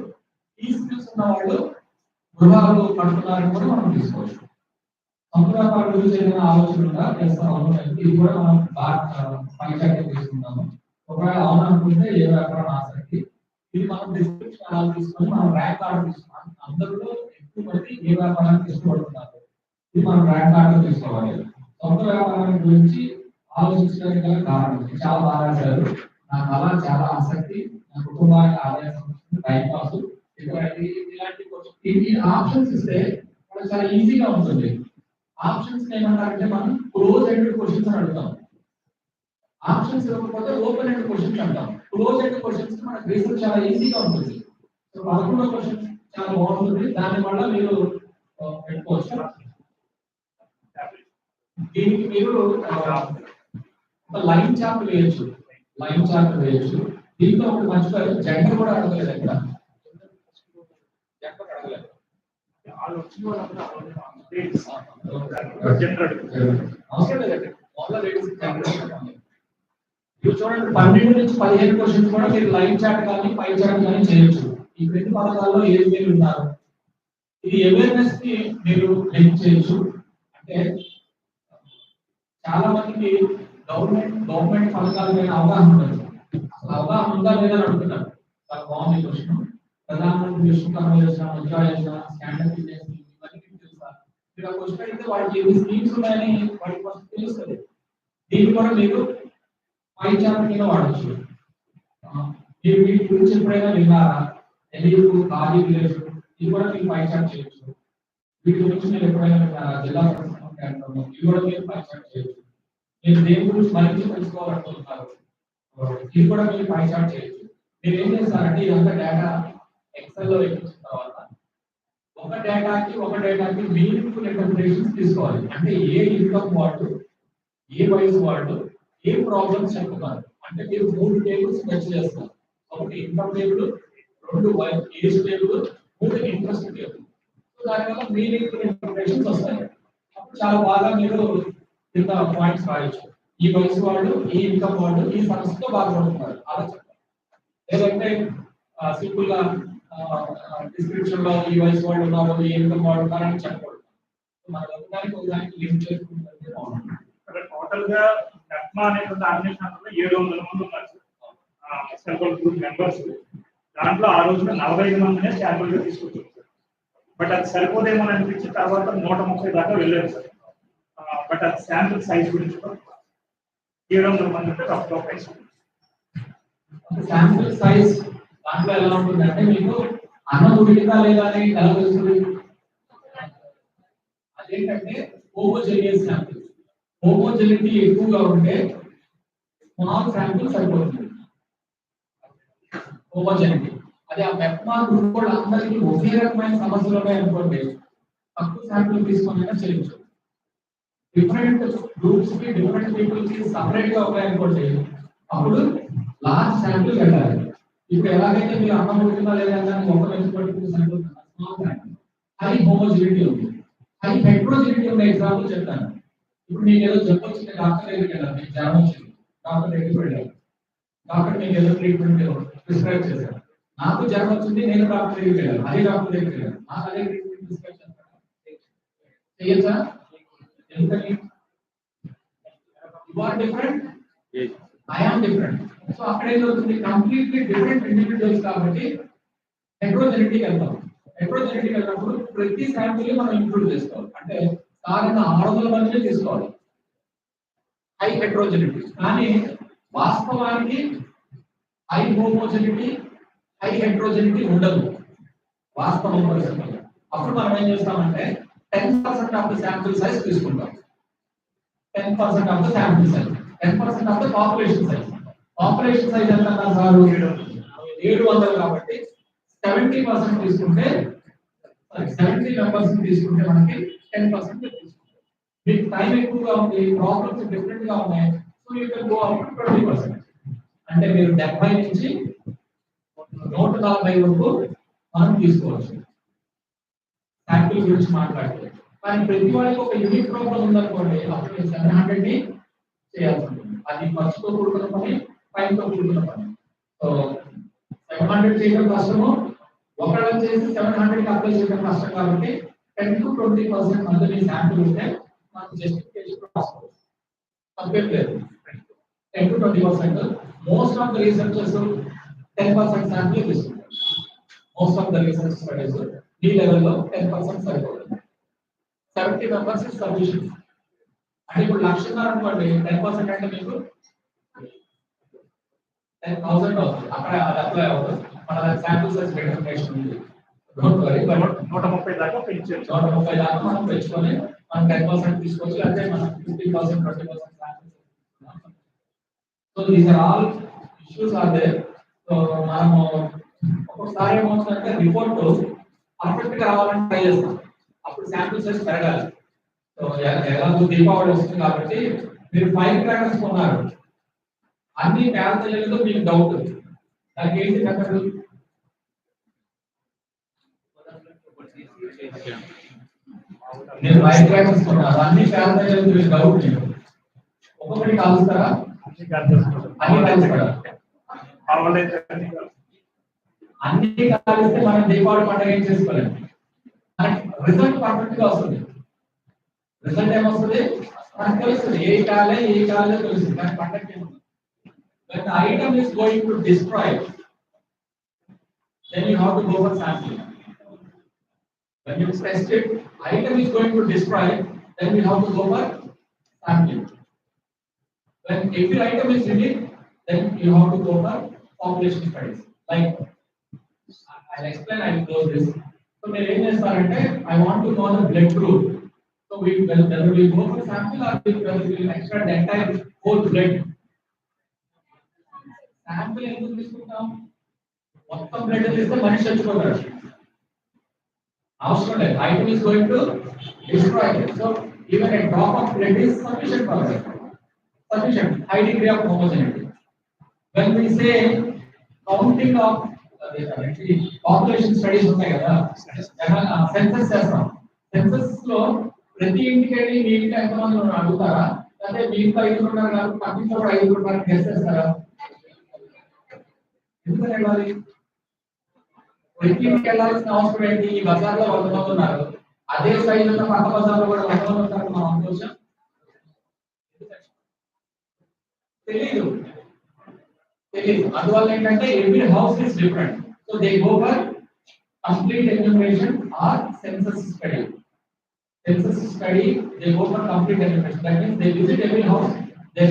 ఈ స్కిల్స్ ఉన్న వాళ్ళు గృహాలు కడుతున్నారని కూడా మనం తీసుకోవచ్చు. సొంత వ్యాపారం గురించి ఏదైనా ఆలోచన ఉందా చేస్తాం, ఇది కూడా మనం పైచాటే తీసుకుంటాము. ఒకవేళ అవును అనుకుంటే ఏ వ్యాపారం ఆసక్తి, ఇది మనం డిస్క్రిప్షన్ అలా తీసుకొని మనం ర్యాంక్ ఆర్డర్ తీసుకున్నాం. అందరిలో ఎక్కువ మంది ఏ వ్యాపారానికి ఇష్టపడుతున్నారు, ఇది మనం ర్యాంక్ ఆర్డర్ తీసుకోవాలి. సొంత వ్యాపారం గురించి ఆలోచించడానికి గల కారణం ఇది చాలా బాగా రాశారు. నాకు అలా చాలా ఆసక్తి, నా కుటుంబానికి ఆదాయం టైం పాస్ ఇలాంటి ఆప్షన్స్ ఇస్తే మనకు చాలా ఈజీగా ఉంటుంది. ఆప్షన్స్ ఏమంటారంటే మనం క్లోజ్ ఎండెడ్ క్వశ్చన్స్ అని అడుగుతాం. ఆప్షన్స్ ఇవ్వకపోతే ఓపెన్ ఎండెడ్ క్వశ్చన్స్ అంటాం. క్లోజ్ ఎండెడ్ క్వశ్చన్స్ మనకు రీసెర్చ్ చాలా ఈజీగా ఉంటుంది. సో 11వ క్వశ్చన్ చాలా బాగుంటుంది, దాని వల్ల మీరు పెట్టుకోవచ్చు. దీనికి మీరు ఒక లైన్ చార్ట్ వేయొచ్చు, దీంట్లో ఒక మర్చిపోయారు, జెండర్ కూడా అడగలేదు ఎక్కడ. అవసరం లేదండి, చూడండి 12 నుంచి 15 క్వశ్చన్స్ కూడా మీరు లైన్ చార్ట్ కానీ పై చార్ట్ కానీ చేయొచ్చు. ఈ క్రింది పథకాల్లో ఏది మీరు ఉన్నారు, ఇది అవేర్నెస్ కి మీరు లింక్ చేయొచ్చు. అంటే చాలా మందికి గవర్నమెంట్ పథకాల మీద అవగాహన ఉండదు. అసలు అవగాహన ఉందా లేదా అని అడుగుతున్నారు. చాలా బాగుంది క్వశ్చన్. ప్రధానమంత్రి విశ్వకర్మ యోజన, ముద్రా యోజన, స్టాండర్డ్ బిజినెస్ ఇవన్నీ మీకు తెలుసా? మీరు ఆ క్వశ్చన్ అయితే వాటికి ఏమి స్కీమ్స్ ఉన్నాయని వాటికి ఫస్ట్ తెలుస్తుంది. దీన్ని కూడా మీరు పై చార్ట్ కింద వాడచ్చు. మీరు వీటి గురించి ఎప్పుడైనా విన్నారా? ఎలియు ఖాళీ విలేజ్, ఇది కూడా మీరు పై చార్ట్ చేయొచ్చు. వీటి గురించి మీరు ఎప్పుడైనా విన్నారా? జిల్లా పరిశ్రమ, ఇది కూడా మీరు పై చార్ట్ చేయొచ్చు. మీరు దేని గురించి మరింత తెలుసుకోవాలనుకుంటున్నారు, ఇది కూడా మీరు పై చార్ట్ చేయొచ్చు. మీరు ఏం చేస్తారంటే ఇదంతా డేటా ఎక్సెల్ లో ఎక్కించిన తర్వాత ఒక డేటాకి మీనింగ్ఫుల్ ఇంటర్ప్రిటేషన్స్ తీసుకోవాలి. అంటే ఏ ఇన్కమ్ వాళ్ళు, ఏ వయసు వాళ్ళు, ఏ ప్రాబ్లమ్స్ చెప్తున్నారు. అంటే మీరు 3 టేబుల్స్ మెచ్ చేస్తారు. ఒకటి income table, 2 age table, 3 interest table. So దానివల్ల మీనింగ్ఫుల్ ఇంటర్ప్రిటేషన్స్ వస్తాయి. అప్పుడు చాలా బాగా మీరు ఇంత పాయింట్స్ రాయొచ్చు. ఈ వయసు వాళ్ళు, ఈ ఇన్కమ్ వాళ్ళు ఈ సమస్యతో బాధపడుతున్నారు అలా చెప్పాలి. లేదంటే సింపుల్ గా డిస్క్రిప్షన్ లో ఈ వయసు వాళ్ళు ఉన్నారు, ఈ ఇన్కమ్ వాళ్ళు ఉన్నారని చెప్పకూడదు. మన దానికి లింక్ చేసుకుంటే బాగుంటుంది. టోటల్ గా డెప్మా అనేటువంటి ఆర్గనైజేషన్ 700 మంది ఉన్నారు సెల్ఫ్ హెల్ప్ గ్రూప్ మెంబర్స్. దాంట్లో ఆ రోజున 45 మందినే శాంపుల్ గా తీసుకొచ్చారు సార్. బట్ అది సరిపోదేమో అనిపించి తర్వాత 130 దాకా వెళ్ళారు సార్. బట్ అది శాంపుల్ సైజ్ గురించి 700 మంది ఉంటే తక్కువ ప్రైస్. శాంపుల్ సైజ్ దాంట్లో ఎలా ఉంటుందంటే మీకు అన్నం ఉడికిందా లేదా అని ఎలా తెలుస్తుంది? అదేంటంటే హోమోజెనియస్ శాంపుల్. హోమోజెనిటీ ఎక్కువగా ఉంటే స్మాల్ శాంపుల్ సరిపోతుంది. హోమోజెనిటీ అదే ఆ మెప్మా గ్రూప్ కూడా అందరికీ ఒకే రకమైన సమస్యలు ఉన్నాయనుకోండి, తక్కువ శాంపుల్ తీసుకుని చేయొచ్చు. డిఫరెంట్ గ్రూప్స్ కి, డిఫరెంట్ పీపుల్ కి సపరేట్ గా ఉన్నాయనుకోండి, అప్పుడు లార్జ్ శాంపుల్ వెళ్ళాలి. ఇప్పుడు ఎలాగైతే మీరు అన్నం ఉడికిందా లేదా అని ఒక వెంచుకోవడానికి sample small sample, high homogeneity ఉంది. హై హెట్రోజెనిటీ ఉన్న ఎగ్జాంపుల్ చెప్తాను. ఇప్పుడు మీకు ఏదో చెప్పొచ్చింది, డాక్టర్ దగ్గరికి వెళ్ళారు, మీకు జ్వరం వచ్చింది, డాక్టర్ దగ్గరికి వెళ్ళారు, డాక్టర్ మీకు ఏదో ట్రీట్మెంట్ ప్రిస్క్రైబ్ చేశారు. నాకు జ్వరం వచ్చింది, నేను డాక్టర్ దగ్గరికి వెళ్ళాను, అదే డాక్టర్ దగ్గరికి వెళ్ళాను, నాకు అదే ట్రీట్మెంట్ ప్రిస్క్రైబ్ చేస్తాను. చేయొచ్చా? ఎందుకని? You are different, I am different. So అక్కడ ఏం జరుగుతుంది, కంప్లీట్లీ డిఫరెంట్ ఇండివిజువల్స్ కాబట్టి హెట్రోజెనిటీ వెళ్తాం. హెట్రోజెనిటీ వెళ్ళినప్పుడు ప్రతి శాంపుల్ మనం ఇంక్లూడ్ చేసుకోవాలి. అంటే సాధారణ 600 మందిని తీసుకోవాలి. హై హెట్రోజెనిటీ. కానీ వాస్తవానికి హై హోమోజెనిటీ హై హెట్రోజెనిటీ ఉండదు వాస్తవ పరిస్థితుల్లో. అప్పుడు మనం ఏం చేస్తామంటే 10% ఆఫ్ ద శాంపుల్ సైజ్ తీసుకుంటాం. 10% of the sample size, 10% of the population size. Population size ఎంత సార్? 700 కాబట్టి 70% తీసుకుంటే 70 మెంబర్స్ తీసుకుంటే మనకి 10% తీసుకుంటాం. మీకు టైం ఎక్కువగా ఉంది, ప్రాబ్లమ్స్ డిఫరెంట్ గా ఉన్నాయి, so you can go up to 20%. అంటే మీరు 70 నుంచి 140 వరకు మనం తీసుకోవచ్చు శాంపిల్ గురించి మాట్లాడితే. కానీ ప్రతి వాడికి ఒక యూనిక్ ప్రాబ్లం ఉందనుకోండి, అప్పుడు 700 ని చేయాల్సి ఉంటుంది. అది ఖర్చుతో కూడుకున్న పని, టైంతో కూడుకున్న పని. సో 700 చేయడం కష్టము, ఒకళ్ళని చేసి 700 కి అప్లై చేయడం కష్టం. కాబట్టి 10 to 20% మంది శాంపిల్ ఉంటే మనకు జస్టిఫికేషన్ రాసుకోవచ్చు, తప్పేం లేదు. 10 to 20%. Most of the researchers 10% sample తీసుకుంటారు. Most of the research studies ఈ లెవెల్లో 10% సరిపోతుంది. 70 మెంబర్స్ ఇస్ సఫిషియెంట్. అంటే ఇప్పుడు 1,00,000 అనుకోండి, 10% అంటే మీకు 10,000 అవుతుంది. అక్కడ అది అప్లై అవుతుంది. మన శాంపిల్ సైజ్ డిటర్మినేషన్ ఉంది. Don't worry. 130 దాకా పెంచారు. 130 దాకా మనం పెంచుకొని మనం 10% తీసుకోవచ్చు. అంటే మనం 15%, 20% samples. So these are all issues are there. సో మనము ఒక్కొక్కసారి ఏమవుతుందంటే రిపోర్ట్ పర్ఫెక్ట్ గా రావాలని ట్రై చేస్తాం, అప్పుడు శాంపిల్ సైజ్ పెరగాలి. సో ఎలాగో దీపావళి వస్తుంది కాబట్టి మీరు 5 క్రాకర్స్ కొన్నారు, అన్ని పేదలేదో మీకు డౌట్, దానికి ఏంటి మెథడ్? మీరు 5 క్రాకర్స్ కొన్నారు, అన్ని పేదలేదో మీకు డౌట్, మీకు ఒక్కొక్కటి కాలుస్తారా? అన్ని కాలుస్తారా? అన్ని కాలిస్తే మనం దీపావళి పండుగ ఏం చేసుకోలేము. మనకి రిజల్ట్ పర్ఫెక్ట్ గా వస్తుంది. రిజల్ట్ ఏమొస్తుంది మనకు తెలుస్తుంది, ఏ కాలే తెలుస్తుంది, కానీ పండగ ఏముంది. When the item is going to destroy, then you have to go for sampling. When you test it, item is going to destroy, then you have to go for sampling. When every item is unique, then you have to go for population studies. Like I'll explain, I'll close this. So we I want to know the blood group. So whether we go for sample or whether we will extract the entire whole blood. Sample ఎందుకు తీసుకుంటాం? మొత్తం blood తీస్తే మనిషి చచ్చిపోతాడు. అవసరం లేదు. Item is going to destroy it. So even a drop of blood is sufficient for us. Sufficient. High degree of homogeneity. When we say counting of population studies ఉంటాయి కదా, సెన్సస్ చేస్తాం. సెన్సస్ లో ప్రతి ఇంటికి వెళ్ళి మీ ఇంట్లో ఎంతమంది ఉన్నారు అడుగుతారా, అంటే మీ ఇంట్లో 5 ఉన్నారు కాబట్టి పక్కింట్లో కూడా 5 ఉన్నారు గెస్ చేస్తారా? ఎందుకు వెళ్ళాలి? ప్రతి ఇంటికి వెళ్ళాల్సిన అవసరం ఏంటి? ఈ బజార్లో 100 మంది ఉన్నారు, అదే సైజ్ ఉన్న పక్క బజార్లో కూడా 100 మంది ఉంటారు. మనం అనుకోవచ్చా? తెలీదు. అందువల్ల ఏంటంటే every house is different. So they go for complete enumeration or census study. Census study, they go for complete enumeration. That means they visit every house, they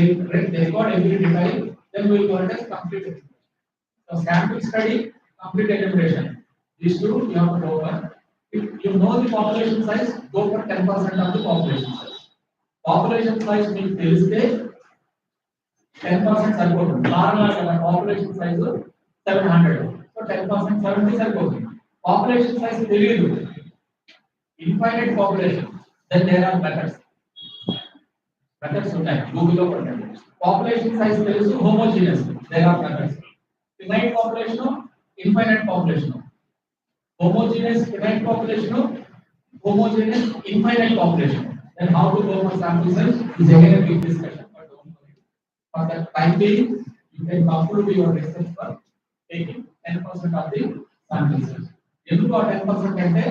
record every detail, then we will go as complete enumeration. So sample study, complete enumeration. These two you have to go for. If you know the population size, go for 10% of the population size. Population size means తెలిస్తే 10% సరిపోతుంది. Normal గా population size 700, so 10% 70 సరిపోతుంది. Population size తెలియదు, infinite population, then there are methods ఉన్నాయి, Google లో కొట్టండి. Population size తెలుసు, homogeneous, there are methods. Finite population, infinite population, homogeneous finite population, homogeneous infinite population. Then how to go for sample size is again a big discussion, but don't worry. For the time being, you can conclude your research for taking 10% of the sample size. ఎందుకు 10% అంటే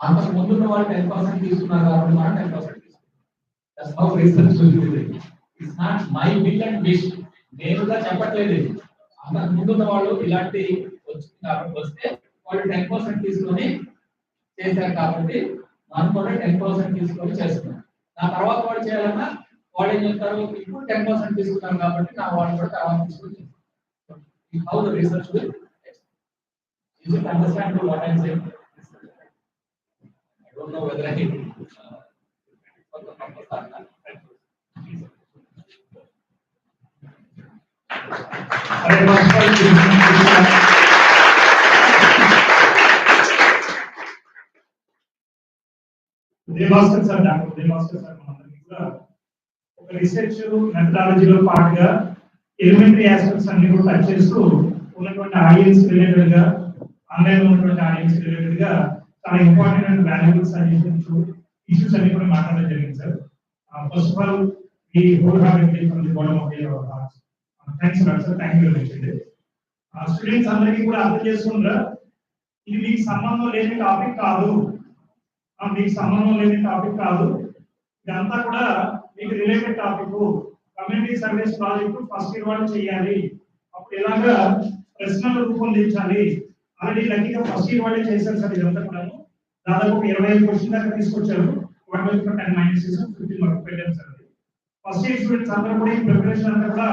అంతకు ముందు ఉన్న వాళ్ళు 10% తీసుకున్నారు కాబట్టి మనం 10% తీసుకున్నాం. That's how research will be done. It's not my will and wish. నేనుగా చెప్పట్లేదు. అంతకు ముందు ఉన్న వాళ్ళు ఇలాంటి వస్తే వాళ్ళు 10% తీసుకొని చేశారు కాబట్టి మనం కూడా 10% తీసుకొని చేస్తున్నాం. నా తర్వాత వాడు చేయాలన్నా వాళ్ళు ఏం చెప్తారు ఇప్పుడు 10% తీసుకున్నాను కాబట్టి నా వాళ్ళు కూడా తర్వాత తీసుకుని how the research will you understand what I'm saying? I don't know whether I for the purpose or not. Udayabhaskar sir doctor Udayabhaskar sir మనందరికీ కూడా ఒక రీసెర్చ్ మెథడాలజీలో పాటుగా ఎలిమెంటరీ ఆస్పెక్ట్స్ అన్ని కూడా టచ్ చేస్తూ ఉన్నటువంటి ఆడియన్స్ రిలేటెడ్ గా ఆన్లైన్ లో ఉన్నటువంటి ఆడియన్స్ రిలేటెడ్ గా చాలా important and valuable suggestions issues అన్ని కూడా మాట్లాడడం జరిగింది సార్. ఫస్ట్ ఆఫ్ ఆల్ ఈ whole heartedly from the bottom of your hearts thanks lot sir. Thank you very much అండి. స్టూడెంట్స్ అందరికీ కూడా అర్థం చేసుకుంటారా, ఇది మీకు సంబంధం లేని టాపిక్ కాదు, మీకు సంబంధం లేని టాపిక్ కాదు, ఇదంతా కూడా మీకు related topic. Community service project first year వాళ్ళు చేయాలి, అప్పుడు ఇలాగా ప్రశ్నలు రూపొందించాలి. ఆల్రెడీ లక్కీగా ఫస్ట్ ఇయర్ వాళ్ళే చేశారు సార్. ఇదంతా కూడా దాదాపు 25 క్వశ్చన్ దాకా తీసుకొచ్చారు. వాటి వైపు 10 మైనస్ 15 వరకు పెట్టారు సార్. ఫస్ట్ ఇయర్ స్టూడెంట్స్ అందరూ కూడా ఈ ప్రిపరేషన్ అంతా కూడా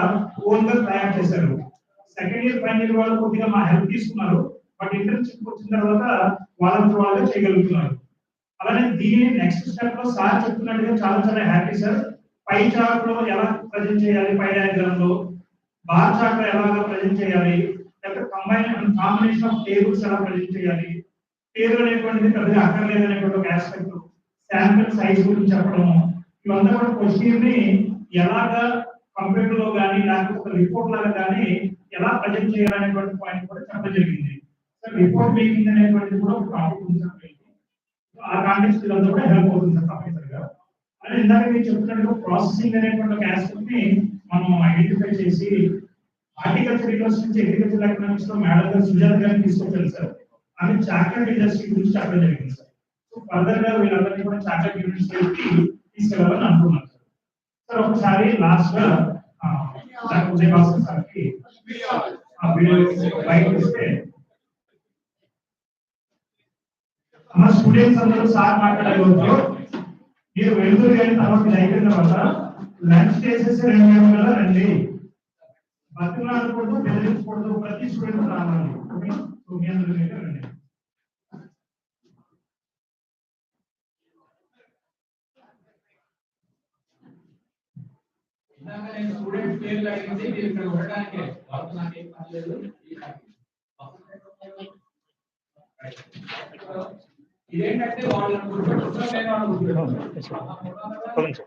ఓన్ గా తయారు చేశారు. సెకండ్ ఇయర్ ఫైనల్ ఇయర్ వాళ్ళు కొద్దిగా మా హెల్ప్ తీసుకున్నారు, బట్ ఇంటర్న్షిప్ వచ్చిన తర్వాత వాళ్ళంతా వాళ్ళే చేయగలుగుతున్నారు. అలానే దీని నెక్స్ట్ స్టెప్ లో సార్ చెప్తున్నట్టుగా చాలా చాలా హ్యాపీ సార్. పై చార్ట్ లో ఎలా ప్రజెంట్ చేయాలి, పై డయాగ్రామ్ లో బార్ చార్ట్ లో ఎలాగా ప్రజెంట్ చేయాలి, లేకపోతే కాంబినేషన్ ఆఫ్ టేబుల్స్ ఎలా ప్రజెంట్ చేయాలి, టేబుల్ అనేటువంటిది పెద్దగా అక్కర్లేదు అనేటువంటి ఒక ఆస్పెక్ట్, శాంపిల్ సైజ్ గురించి చెప్పడం, ఇవంతా కూడా క్వశ్చన్ ని ఎలాగా కంప్యూటర్ లో కానీ లేకపోతే రిపోర్ట్ లాగా కానీ ఎలా ప్రజెంట్ చేయాలనేటువంటి పాయింట్ కూడా చెప్పడం జరిగింది సార్. రిపోర్ట్ మేకింగ్ అనేటువంటిది కూడా ఒక టాపిక్ ఉంది సార్. ఆ కాంటెక్స్ట్ ఇదంతా కూడా హెల్ప్ అవుతుంది సార్ తప్పనిసరిగా. అదే ఇందాక మీరు చెప్తున్నట్టుగా ప్రాసెసింగ్ అనేటువంటి ఒక ఆస్పెక్ట్ ని మనం ఐడెంటిఫై చేసి హార్టికల్చర్ యూనివర్సిటీ నుంచి అగ్రికల్చర్ ఎకనామిక్స్ లో మేడం గారు సుజాత గారిని తీసుకొచ్చారు సార్. ఆమె చాక్లెట్ ఇండస్ట్రీ గురించి చెప్పడం జరిగింది సార్. సో ఫర్దర్ గా వీళ్ళందరినీ కూడా చాక్లెట్ యూనివర్సిటీకి తీసుకెళ్ళాలని అనుకున్నాను సార్. సార్ ఒకసారి లాస్ట్ గా డాక్టర్ ఉదయభాస్కర్ సార్కి ఆ వీడియో బయట ఇస్తే మా స్టూడెంట్స్ అందరూ సార్ మాట్లాడేవారు. మీరు వెళ్తూ కానీ తర్వాత ఇది అయిపోయిన తర్వాత లంచ్ చేసేసి 2 గంటల రండి. బతుకులాడకూడదు, బెదిరించకూడదు, ప్రతి స్టూడెంట్ రావాలి. ఓకే, సో మీ అందరూ రండి. ఇందాక నేను స్టూడెంట్ పేర్లు అడిగింది మీరు ఇక్కడ ఉండడానికే, వాళ్ళతో నాకేం పని లేదు. ఇదేంటంటే వాళ్ళు గుర్తుపెట్టుకుంటారు, నేను వాళ్ళు గుర్తుపెట్టుకుంటాను.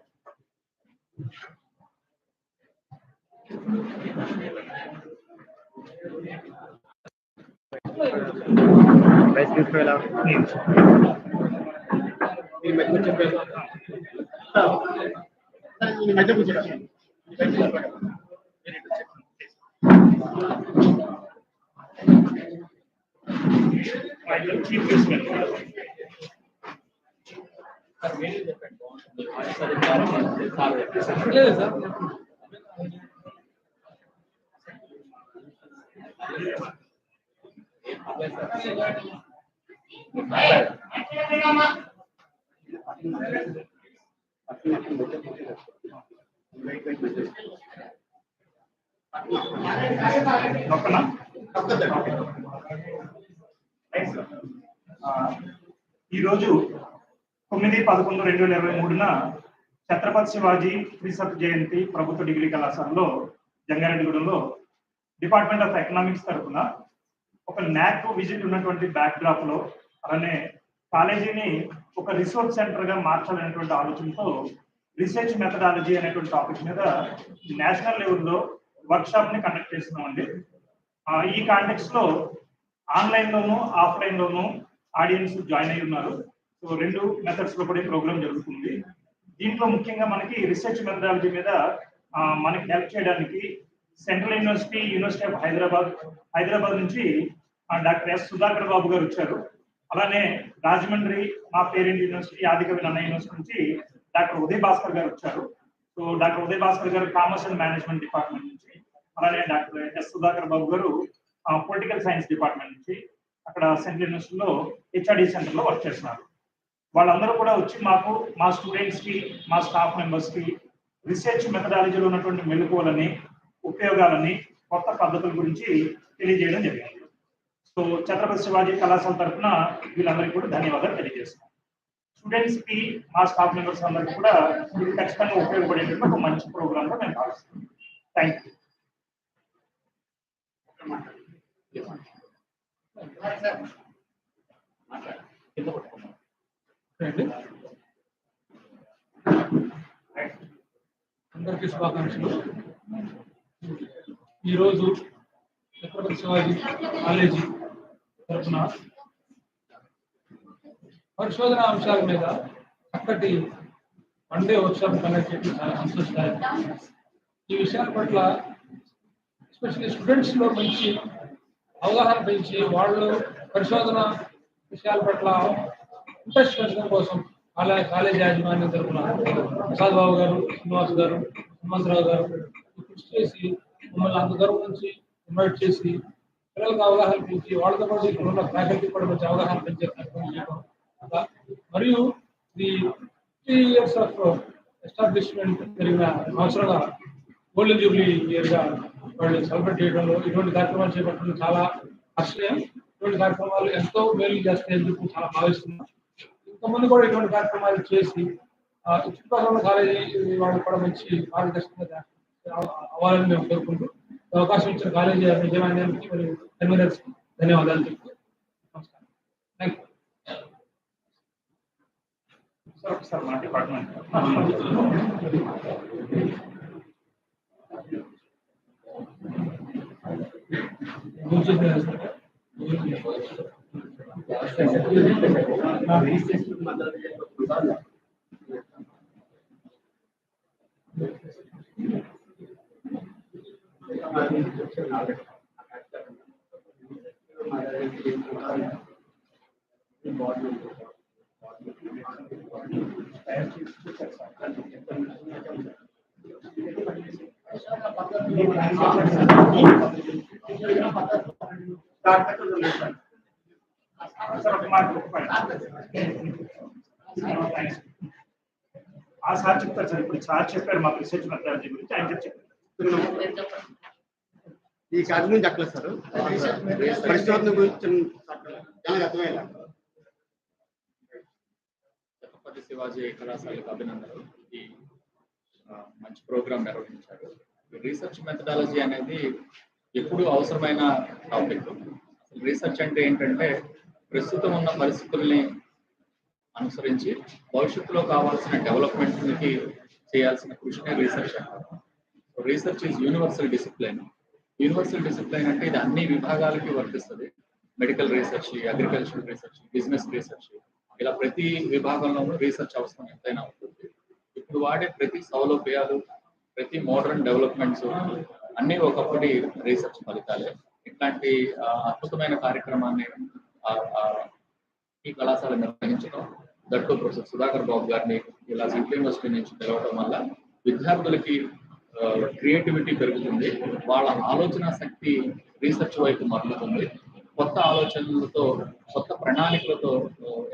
ఈరోజు 9/11/2023 ఛత్రపతి శివాజీ త్రిశత జయంతి ప్రభుత్వ డిగ్రీ కళాశాలలో జంగారెడ్డిగూడెంలో డిపార్ట్మెంట్ ఆఫ్ ఎకనామిక్స్ తరఫున ఒక నాక్ విజిట్ ఉన్నటువంటి బ్యాక్ డ్రాప్ లో అలానే కాలేజీని ఒక రిసోర్స్ సెంటర్ గా మార్చాలనేటువంటి ఆలోచనతో రీసెర్చ్ మెథడాలజీ అనేటువంటి టాపిక్ మీద నేషనల్ లెవెల్లో వర్క్ షాప్ ని కండక్ట్ చేస్తున్నామండి. ఈ కాంటెక్స్ట్ లో ఆన్లైన్ లోను ఆఫ్లైన్ లోను ఆడియన్స్ జాయిన్ అయి ఉన్నారు. సో 2 మెథడ్స్ లో కూడా ప్రోగ్రామ్ జరుగుతుంది. దీంట్లో ముఖ్యంగా మనకి రీసెర్చ్ మెథడాలజీ మీద మనకి హెల్ప్ చేయడానికి సెంట్రల్ యూనివర్సిటీ ఆఫ్ హైదరాబాద్ నుంచి డాక్టర్ ఎస్ సుధాకర్ బాబు గారు వచ్చారు. అలానే రాజమండ్రి మా పేరెంట్ యూనివర్సిటీ ఆదికవి నన్న యూనివర్సిటీ నుంచి డాక్టర్ ఉదయ్ భాస్కర్ గారు వచ్చారు. సో డాక్టర్ ఉదయ్ భాస్కర్ గారు కామర్స్ అండ్ మేనేజ్మెంట్ డిపార్ట్మెంట్ నుంచి, అలానే డాక్టర్ ఎస్ సుధాకర్ బాబు గారు పొలిటికల్ సైన్స్ డిపార్ట్మెంట్ నుంచి అక్కడ సెంట్రల్ యూనివర్సిటీలో హెచ్ఆర్డి సెంటర్ లో వర్క్ చేస్తున్నారు. వాళ్ళందరూ కూడా వచ్చి మా స్టూడెంట్స్ కి, మా స్టాఫ్ మెంబర్స్ కి రీసెర్చ్ మెథడాలజీలో ఉన్నటువంటి మెలకువలని, ఉపయోగాలని, కొత్త పద్ధతుల గురించి తెలియజేయడం జరిగింది. సో ఛత్రపతి శివాజీ కళాశాల తరఫున వీళ్ళందరికీ కూడా ధన్యవాదాలు తెలియజేస్తున్నాం. స్టూడెంట్స్ కి మా స్టాఫ్ మెంబర్స్ అందరికీ కూడా ఇది ఖచ్చితంగా ఉపయోగపడేటువంటి ఒక మంచి ప్రోగ్రామ్ గా మేము భావిస్తున్నాం. Thank you. అందరికీ శుభాకాంక్షలు. ఈరోజు ఛత్రపతి శివాజీ కాలేజీ తరఫున పరిశోధన అంశాల మీద చక్కటి వన్డే వర్క్షాప్ కండక్ట్ చేయడం చాలా సంతోషదాయకం. ఈ విషయాల పట్ల ఎస్పెషల్లీ స్టూడెంట్స్ లో మంచి అవగాహన పెంచి వాళ్ళు పరిశోధన విషయాల పట్ల ఇంట్రెస్ట్ పెంచడం కోసం కాలేజ్ యాజమాన్యం తరఫున ప్రసాద్ బాబు గారు, శ్రీనివాస్ గారు, హనుమంతరావు గారు కృషి చేసి మమ్మల్ని అంత దూరం నుంచి ఇన్వైట్ చేసి పిల్లలకు అవగాహన పెంచి వాళ్ళతో పాటు ఇక్కడ ఉన్న ఫ్యాకల్టీ కూడా మంచి అవగాహన పెంచే కార్యక్రమం చేయడం, మరియు ది 3 years ఆఫ్ ఎస్టాబ్లిష్మెంట్ జరిగిన సంవత్సరంగా గోల్డెన్ జూబ్లీ ఇయర్ గా వాళ్ళు సెలబ్రేట్ చేయడంలో ఇటువంటి కార్యక్రమాలు చేపట్టడం చాలా హర్షణీయం. ఇటువంటి కార్యక్రమాలు ఎంతో మేలు చేస్తాయని చెప్పి చాలా భావిస్తున్నాం. ఇంతమంది కూడా ఇటువంటి కార్యక్రమాలు చేసి చుట్టుపక్కల కాలేజీ వాళ్ళు కూడా మంచి మార్గదర్శకంగా అవ్వాలని మేము కోరుకుంటూ అవకాశం ఇచ్చిన కాలేజీ యజమాన్యానికి మరియు కన్వీనర్స్ ధన్యవాదాలు చెప్తూ నమస్కారం. Thank you. సార్ మా డిపార్ట్మెంట్ ఆ సార్ చెప్తారు సార్. ఇప్పుడు సార్ చెప్పారు మాకు రీసెర్చ్ మెథడాలజీ గురించి, ఆయన చెప్పారు. ఈ కార్డు నుంచి చెప్పలేదు సార్. పరిశోధన గురించి అర్థమయ్యేలా. ఛత్రపతి శివాజీ కళాశాలకు అభినందనలు. ఈ మంచి ప్రోగ్రామ్ నిర్వహించారు. రీసెర్చ్ మెథడాలజీ అనేది ఎప్పుడు అవసరమైన టాపిక్. రీసెర్చ్ అంటే ఏంటంటే ప్రస్తుతం ఉన్న పరిస్థితుల్ని అనుసరించి భవిష్యత్తులో కావాల్సిన డెవలప్మెంట్కి చేయాల్సిన కృషినే రీసెర్చ్ అంటారు. Research is universal discipline. Universal discipline అంటే ఇది అన్ని విభాగాలకి వర్తిస్తుంది. Medical research, agriculture research, business research, ఇలా ప్రతి విభాగంలోనూ రీసెర్చ్ అవసరం ఎంతైనా ఉంటుంది. ఇప్పుడు వాడే ప్రతి సౌలభ్యాలు, ప్రతి మోడర్న్ డెవలప్మెంట్స్ అన్నీ ఒకప్పటి రీసెర్చ్ ఫలితాలే. ఇట్లాంటి అద్భుతమైన కార్యక్రమాన్ని ఈ కళాశాల నిర్వహించడం, దట్టు ప్రొఫెసర్ సుధాకర్ బాబు గారిని ఇలా సెంట్రల్ యూనివర్సిటీ నుంచి పిలవడం వల్ల విద్యార్థులకి క్రియేటివిటీ పెరుగుతుంది. వాళ్ళ ఆలోచన శక్తి రీసెర్చ్ వైపు మరలుతుంది. కొత్త ఆలోచనలతో, కొత్త ప్రణాళికలతో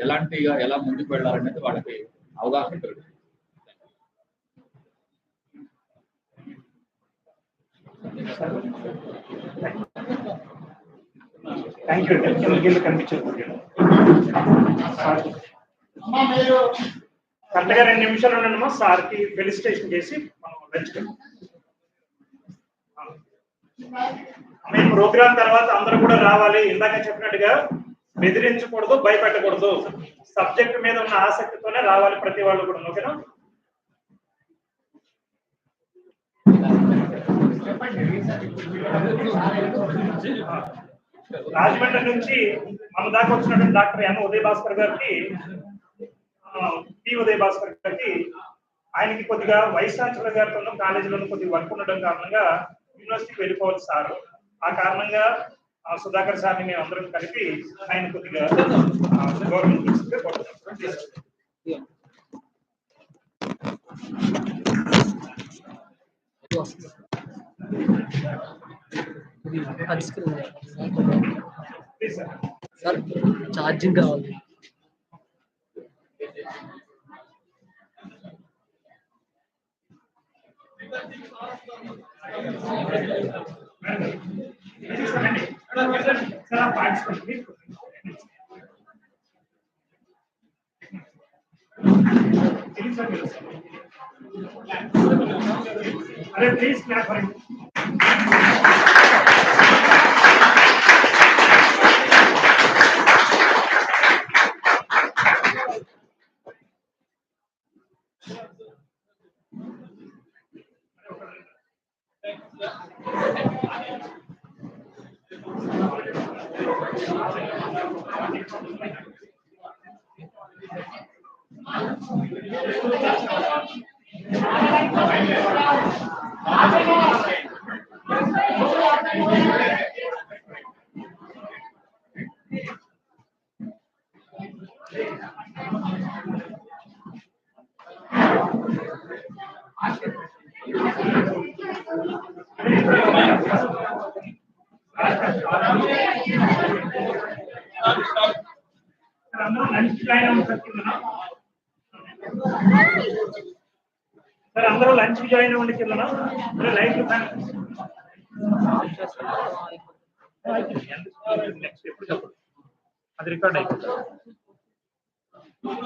ఎలా ముందుకు వెళ్ళాలనేది వాళ్ళకి అవగాహన పెరుగుతుంది. Thank you. కనిపించారు కరెక్ట్గా 2 నిమిషాలు ఉండమ్మా. సార్కి ఫెలిసిటేషన్ చేసి మనం లంచ్ ప్రోగ్రామ్ తర్వాత అందరూ కూడా రావాలి. ఇందాక చెప్పినట్టుగా బెదిరించకూడదు, భయపెట్టకూడదు. సబ్జెక్ట్ మీద ఉన్న ఆసక్తితోనే రావాలి ప్రతి వాళ్ళు కూడా. ఓకేనా? రాజమండ్రి నుంచి మన దాకా వచ్చినటువంటి డాక్టర్ ఎన్ ఉదయ్ భాస్కర్ గారికి, ఉదయ్ భాస్కర్ గారికి ఆయనకి కొద్దిగా వైస్ ఛాన్సలర్ గారితో కాలేజీలో కొద్దిగా వర్క్ ఉండడం కారణంగా యూనివర్సిటీకి వెళ్ళిపోవాలి సార్. ఆ కారణంగా సుధాకర్ సార్ని మేము అందరం కలిపి ఆయన కొద్దిగా గవర్నమెంట్ సార్ ఛార్జింగ్ కావాలి. अरे प्लीज क्या करें सर अंदर लंच జాయిన్ అవ్వండి కిందన లైట్ నెక్స్ట్ ఎప్పుడు చెప్పండి అది రికార్డ్ అయిపోతుంది